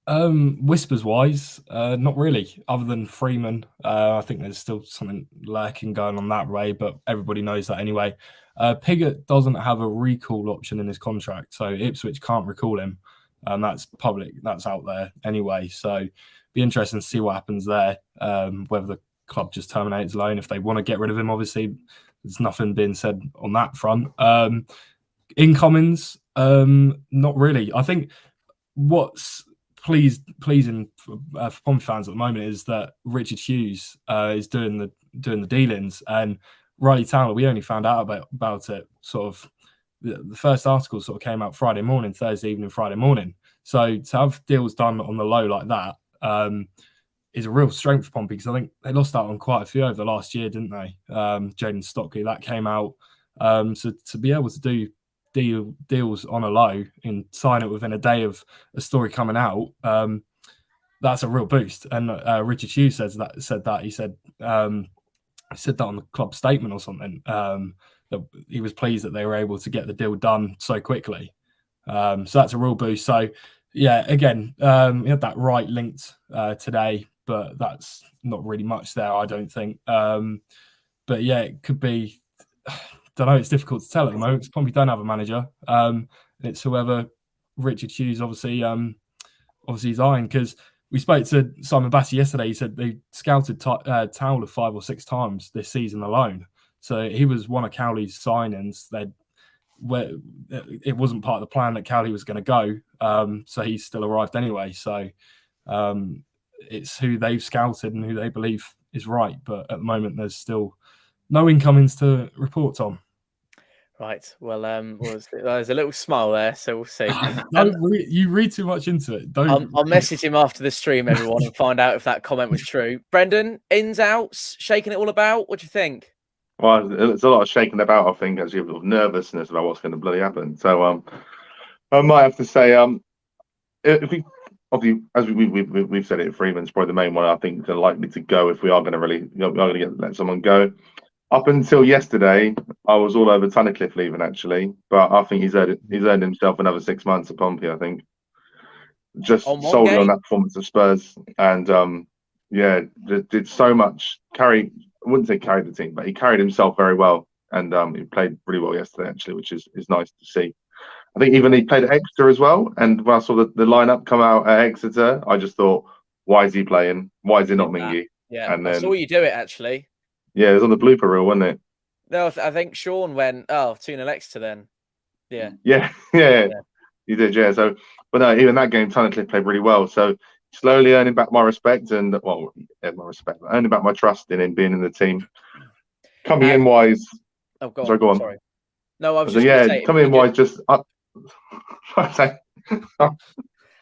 Whispers wise, not really, other than Freeman. I think there's still something lurking going on that way, but everybody knows that anyway. Piggott doesn't have a recall option in his contract, so Ipswich can't recall him. That's public, that's out there anyway, so be interesting to see what happens there, whether the club just terminates loan if they want to get rid of him. Obviously, there's nothing being said on that front. Incomings, not really. I think what's pleasing for Pompey fans at the moment is that Richard Hughes is doing the dealings, and Riley Towler, we only found out about it sort of, the first article sort of came out Friday morning, Thursday evening, Friday morning. So to have deals done on the low like that is a real strength for Pompey, because I think they lost out on quite a few over the last year, didn't they? Jaden Stockley, that came out. So to be able to do deals on a low and sign it within a day of a story coming out, that's a real boost. And Richard Hughes said that he said that on the club statement or something, that he was pleased that they were able to get the deal done so quickly. So that's a real boost. So yeah, again, we had that right linked today, but that's not really much there, I don't think. But yeah, it could be. Don't know. It's difficult to tell at the moment, because Pompey don't have a manager. It's whoever Richard Hughes obviously is eyeing, because we spoke to Simon Batty yesterday. He said they scouted Towler 5 or 6 times this season alone. So he was one of Cowley's signings. It wasn't part of the plan that Cowley was going to go. So he's still arrived anyway. So it's who they've scouted and who they believe is right. But at the moment, there's still no incomings to report on. Right. Well, there's a little smile there, so we'll see. You read too much into it. I'll message him after the stream, everyone, and find out if that comment was true. Brendan, ins, outs, shaking it all about. What do you think? Well, it's a lot of shaking about, I think, actually, of nervousness about what's going to bloody happen. So I might have to say, if we obviously, as we've said it, Freeman's probably the main one I think are likely to go if we are going to let someone go. Up until yesterday, I was all over Tunnicliffe leaving, actually, but I think he's earned himself another 6 months at Pompey. I think just solely on that performance of Spurs, and did so much. I wouldn't say carried the team, but he carried himself very well, and he played really well yesterday, actually, which is nice to see. I think even he played at Exeter as well. And when I saw the lineup come out at Exeter, I just thought, why is he playing? Why is it not Mingy? Yeah, And I then saw you do it actually. yeah, it was on the blooper reel, wasn't it? No, I think Sean went, 2-0 Exeter then. Yeah. Yeah, you did, yeah. So, but no, even that game, Tunnicliffe played really well. So slowly earning back my respect and earning back my trust in him being in the team. Coming in wise. Oh, go on. Sorry, go on. Sorry. No, I was So, just yeah, going to say, coming in wise, just.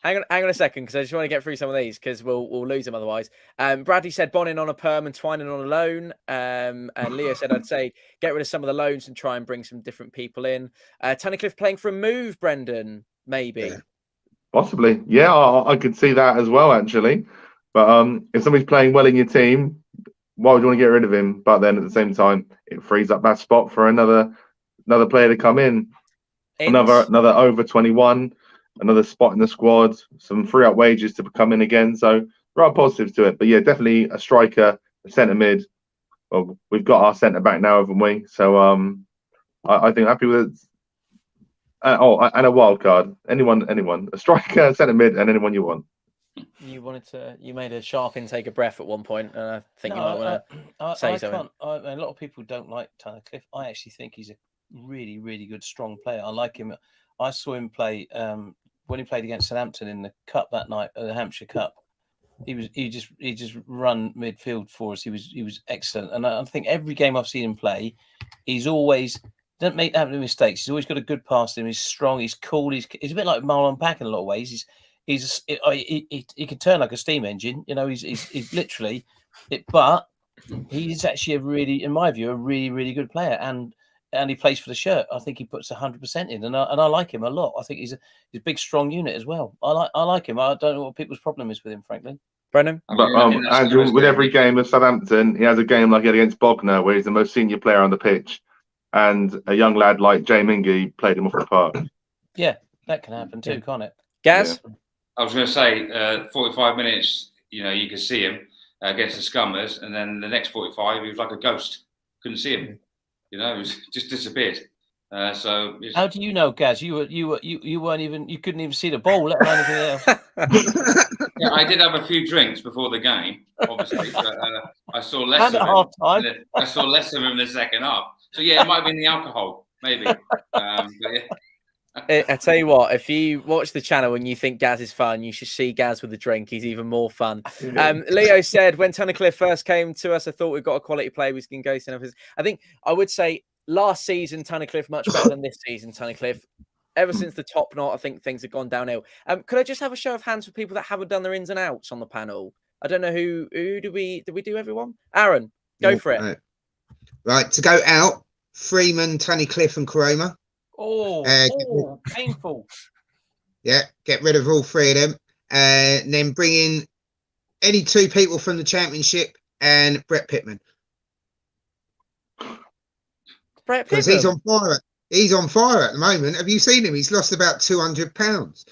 Hang on a second, because I just want to get through some of these, because we'll lose them otherwise. Bradley said Bonning on a perm and Twining on a loan. And Leo said, I'd say get rid of some of the loans and try and bring some different people in. Tunnicliffe playing for a move, Brendan, maybe. Yeah. Possibly. Yeah, I could see that as well, actually. But if somebody's playing well in your team, why would you want to get rid of him? But then at the same time, it frees up that spot for another player to come in. Another over 21, another spot in the squad, some free up wages to come in again. So there are positives to it. But yeah, definitely a striker, a centre mid. Well, we've got our centre back now, haven't we? So I think happy with it. And a wild card. Anyone. A striker, centre mid, and anyone you want. You made a sharp intake of breath at one point, and I think you might want to say something. A lot of people don't like Tunnicliffe. I actually think he's a really, really good, strong player. I like him. I saw him play when he played against Southampton in the cup that night, the Hampshire Cup. He just run midfield for us. He was excellent, and I think every game I've seen him play, he's always doesn't make that many mistakes. He's always got a good pass to him. He's strong. He's cool. He's a bit like Marlon Pack in a lot of ways. He can turn like a steam engine. You know, he's literally it. But he's actually in my view, a really, really good player, and he plays for the shirt. I think he puts 100% in, and I like him a lot. I think he's a big, strong unit as well. I like him. I don't know what people's problem is with him, frankly. Brennan? But Andrew, with every game of Southampton, he has a game like he had against Bognor, where he's the most senior player on the pitch, and a young lad like Jay Mingy played him off the park. Yeah, that can happen too, can't it? Gaz? Yeah. I was going to say, 45 minutes, you could see him against the Scummers, and then the next 45, he was like a ghost. Couldn't see him. He was just disappeared. How do you know, Gaz? You weren't even. You couldn't even see the ball, let alone anything else. Yeah, I did have a few drinks before the game, obviously, but I saw less of him. I saw less of him in the second half. So yeah, it might have been the alcohol, maybe. But yeah. I tell you what, if you watch the channel and you think Gaz is fun, you should see Gaz with a drink. He's even more fun. Leo said, when Tunnicliffe first came to us, I thought we've got a quality player. We can go to. I think I would say last season, Tunnicliffe much better than this season, Tunnicliffe. Ever since the top knot, I think things have gone downhill. Could I just have a show of hands for people that haven't done their ins and outs on the panel? I don't know who do we do everyone? Aaron, go for it. Right, to go out, Freeman, Tunnicliffe and Koroma. Painful. Yeah, get rid of all three of them. And then bring in any two people from the Championship and Brett Pittman. Because he's on fire. He's on fire at the moment. Have you seen him? He's lost about £200.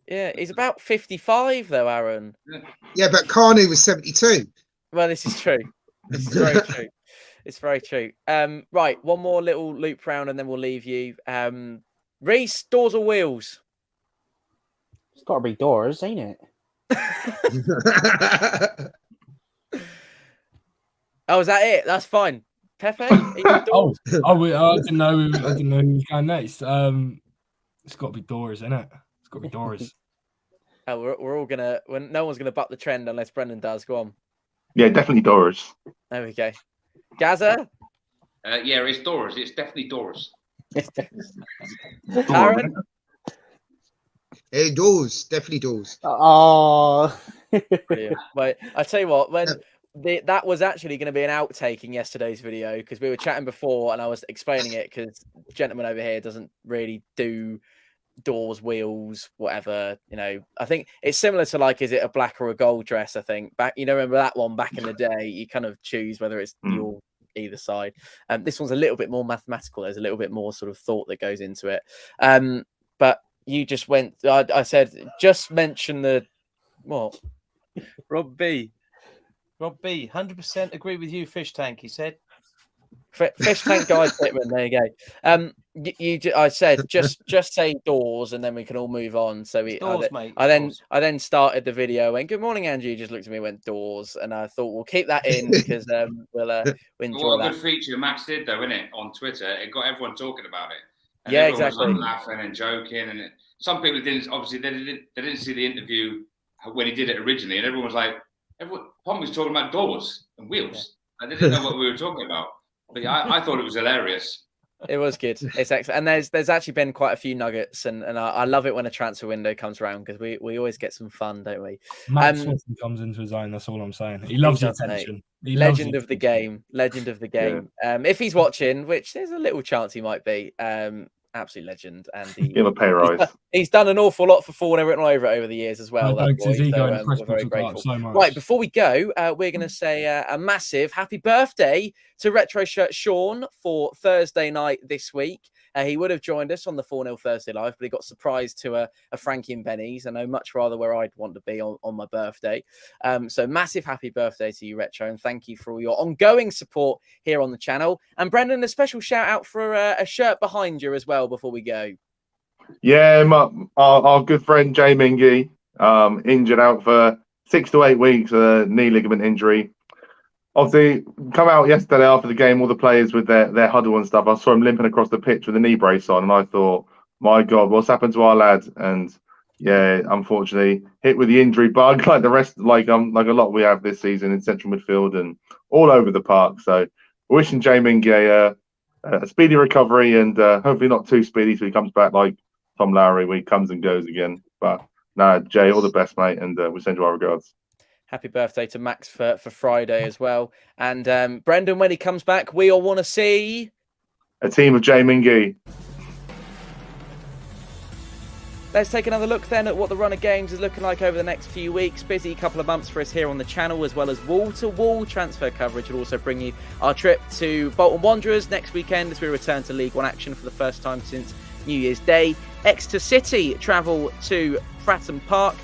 Yeah, he's about 55 though, Aaron. Yeah, but Carney was 72. Well, this is true. This is very true. It's very true. Right, one more little loop round and then we'll leave you. Reese, doors or wheels? It's got to be doors, ain't it? Oh, is that it? That's fine. Pepe? I didn't know who was going next. It's got to be doors, isn't it? It's got to be doors. Oh, we're all gonna. No one's gonna buck the trend unless Brendan does. Go on. Yeah, definitely doors. There we go. Gaza? Yeah, it's doors. It's definitely doors. Aaron? Hey, doors. Definitely doors. Oh. Wait, I tell you what, when that was actually going to be an outtake in yesterday's video because we were chatting before and I was explaining it because the gentleman over here doesn't really do doors, wheels, whatever. I think it's similar to like, is it a black or a gold dress? I think remember that one back in the day? You kind of choose whether it's your either side. This one's a little bit more mathematical. There's a little bit more sort of thought that goes into it. But you just went. I said just mention the what? Rob B, 100% agree with you, Fish Tank. He said, Fish tank guy Pittman. There you go. I said just say doors, and then we can all move on. So Doors, mate. I Doors. then started the video. Went, good morning, Andrew. You just looked at me, and went doors, and I thought we'll keep that in because we'll enjoy What a that. good feature Max did, though, isn't it? On Twitter, it got everyone talking about it. And Yeah, everyone exactly. was like laughing and joking, and some people didn't. Obviously, they didn't see the interview when he did it originally, and everyone was like, Tom was talking about doors and wheels. And they didn't know what we were talking about. But yeah, I thought it was hilarious. It was good. It's excellent. And there's actually been quite a few nuggets, and I love it when a transfer window comes around because we always get some fun, don't we? Max Watson comes into his own. That's all I'm saying. He loves the attention. Legend of the game. Legend of the game. If he's watching, which there's a little chance he might be, absolute legend. And Give him a pay rise. He's done an awful lot for Fournilwrittenalloverit over the years as well. Thanks, his ego and we're very grateful. so much. Right, before we go, we're going to say a massive happy birthday to Retro Shirt Sean for Thursday night this week. He would have joined us on the 4-0 Thursday Live, but he got surprised to a Frankie and Benny's. I know much rather where I'd want to be on my birthday. So massive happy birthday to you, Retro, and thank you for all your ongoing support here on the channel. And Brendan, a special shout out for a shirt behind you as well before we go. Yeah, our good friend Jay Mingy, injured out for 6 to 8 weeks, knee ligament injury. Obviously, come out yesterday after the game, all the players with their huddle and stuff. I saw him limping across the pitch with a knee brace on, and I thought, my God, what's happened to our lad? And yeah, unfortunately, hit with the injury bug, like the rest, like a lot we have this season in central midfield and all over the park. So, wishing Jay Mingy a speedy recovery and hopefully not too speedy, so he comes back like Tom Lowry, where he comes and goes again. But no, Jay, all the best, mate, and we send you our regards. Happy birthday to Max for Friday as well. And Brendan, when he comes back, we all want to see a team of Jay Mingy. Let's take another look then at what the run of games is looking like over the next few weeks. Busy couple of months for us here on the channel, as well as wall-to-wall transfer coverage. We'll also bring you our trip to Bolton Wanderers next weekend as we return to League One action for the first time since New Year's Day. Exeter City travel to Fratton Park.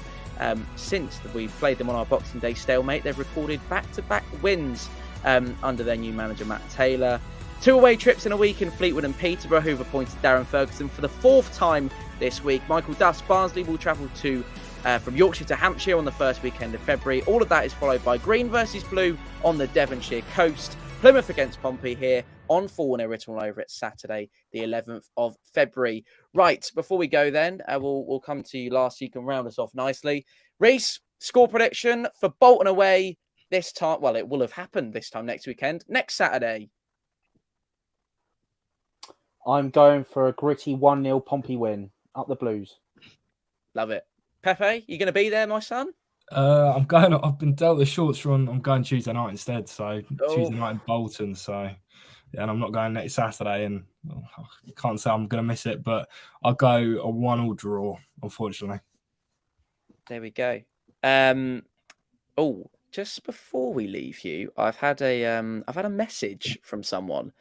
Since we played them on our Boxing Day stalemate, they've recorded back-to-back wins under their new manager, Matt Taylor. 2 away trips in a week in Fleetwood and Peterborough, who've appointed Darren Ferguson for the 4th time this week. Michael Duff's Barnsley will travel from Yorkshire to Hampshire on the first weekend of February. All of that is followed by Green versus Blue on the Devonshire coast. Plymouth against Pompey here on Fournilwrittenalloverit Saturday, the 11th of February. Right, before we go then, we'll come to you last so you can round us off nicely. Reese, score prediction for Bolton away this time. Well, it will have happened this time next weekend, next Saturday. I'm going for a gritty 1-0 Pompey win. Up the Blues. Love it. Pepe, you going to be there, my son? I'm going. I've been dealt the short straw. I'm going Tuesday night instead. So Tuesday night in Bolton. So yeah, and I'm not going next Saturday. And I can't say I'm going to miss it, but I'll go a 1-1 draw. Unfortunately. There we go. Just before we leave you, I've had a message from someone.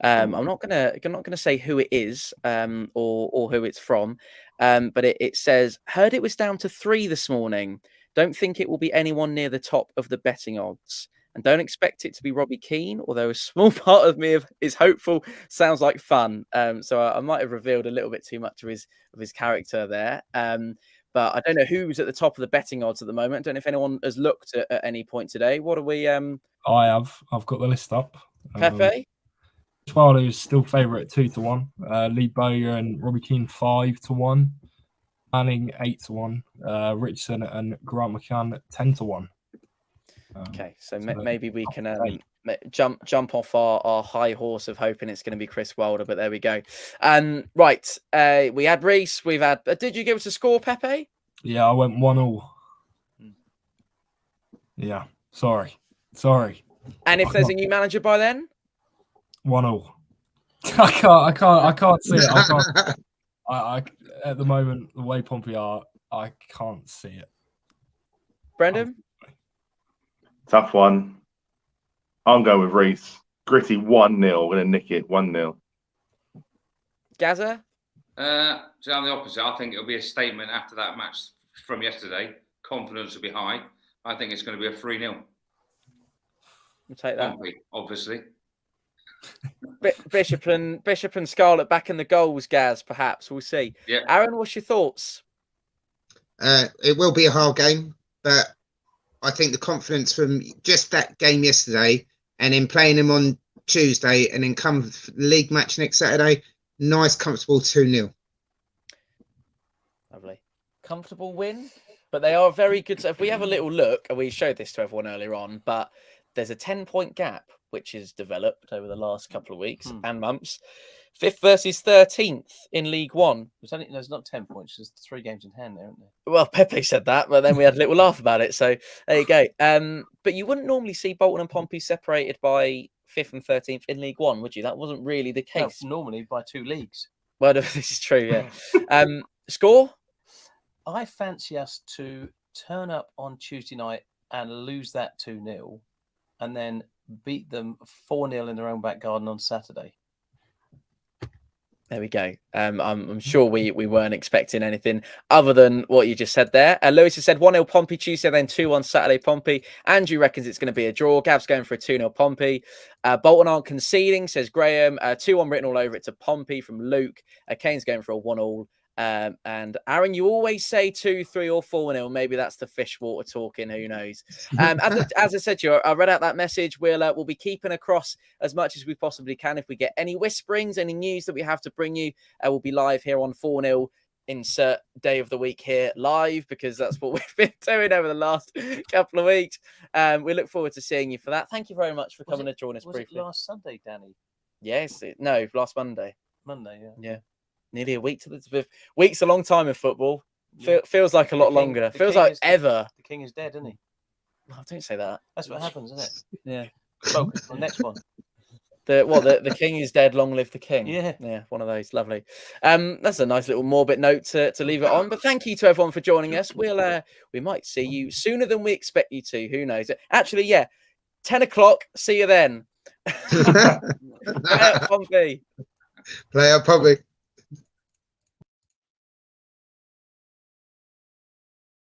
I'm not gonna say who it is or who it's from, but it says, heard it was down to 3 this morning. Don't think it will be anyone near the top of the betting odds, and don't expect it to be Robbie Keane. Although a small part of me is hopeful. Sounds like fun. So I might have revealed a little bit too much of his character there. But I don't know who's at the top of the betting odds at the moment. I don't know if anyone has looked at any point today. What are we? I have. I've got the list up. Pepe? Swallow is still favourite at 2-1. Lee Bowyer and Robbie Keane 5-1. Manning 8-1. Richardson and Grant McCann 10-1. Okay, so maybe we can jump off our high horse of hoping it's going to be Chris Wilder, but there we go. Right, we had Reese. We've had. Did you give us a score, Pepe? Yeah, I went 1-1. Yeah, sorry. And if there's a new manager by then, 1-1. I can't see it. I at the moment, the way Pompey are, I can't see it. Brendan? Tough one. I'm going with Reese. Gritty 1-0. We're going to nick it 1-0. Gaza? So I'm the opposite. I think it'll be a statement after that match from yesterday. Confidence will be high. I think it's going to be a 3-0. We'll take that. Pompey, obviously. Bishop and Scarlett back in the goals, Gaz, perhaps. We'll see. Yeah. Aaron, what's your thoughts? It will be a hard game, but I think the confidence from just that game yesterday and then playing them on Tuesday and then come the league match next Saturday, nice, comfortable 2-0. Lovely. Comfortable win, but they are very good. So if we have a little look, and we showed this to everyone earlier on, but there's a 10-point gap which has developed over the last couple of weeks and months. 5th versus 13th in League One. There's not 10 points. There's 3 games in hand there, aren't there? Well, Pepe said that, but then we had a little laugh about it. So there you go. But you wouldn't normally see Bolton and Pompey separated by 5th and 13th in League One, would you? That wasn't really the case. No, normally by 2 leagues. Well, this is true, yeah. Score? I fancy us to turn up on Tuesday night and lose that 2-0 and then beat them 4-0 in their own back garden on Saturday. There we go. I'm sure we weren't expecting anything other than what you just said there. Lewis has said 1-0 Pompey Tuesday, then 2-1 Saturday Pompey. Andrew reckons it's going to be a draw. Gav's going for a 2-0 Pompey. Bolton aren't conceding, says Graham. 2-1 written all over it to Pompey from Luke. Kane's going for a 1-1. And Aaron, you always say 2, 3, or 4-0. Maybe that's the fish water talking. Who knows? As I said to you, I read out that message. We'll be keeping across as much as we possibly can. If we get any whisperings, any news that we have to bring you, we'll be live here on 4-0. Insert day of the week here live, because that's what we've been doing over the last couple of weeks. We look forward to seeing you for that. Thank you very much for coming and joining us briefly. Was it last Sunday, Danny? Yes. No, last Monday. Monday, yeah. Yeah. Nearly a week to the week's a long time in football. Feels like a lot longer. Feels like ever. The king is dead, isn't he? Oh, don't say that. That's what happens, isn't it? Yeah. Focus on the next one. The king is dead. Long live the king. Yeah. One of those. Lovely. That's a nice little morbid note to leave it on. But thank you to everyone for joining us. We might see you sooner than we expect you to. Who knows? Actually, yeah. 10 o'clock. See you then. Pompey. Play out, Pompey.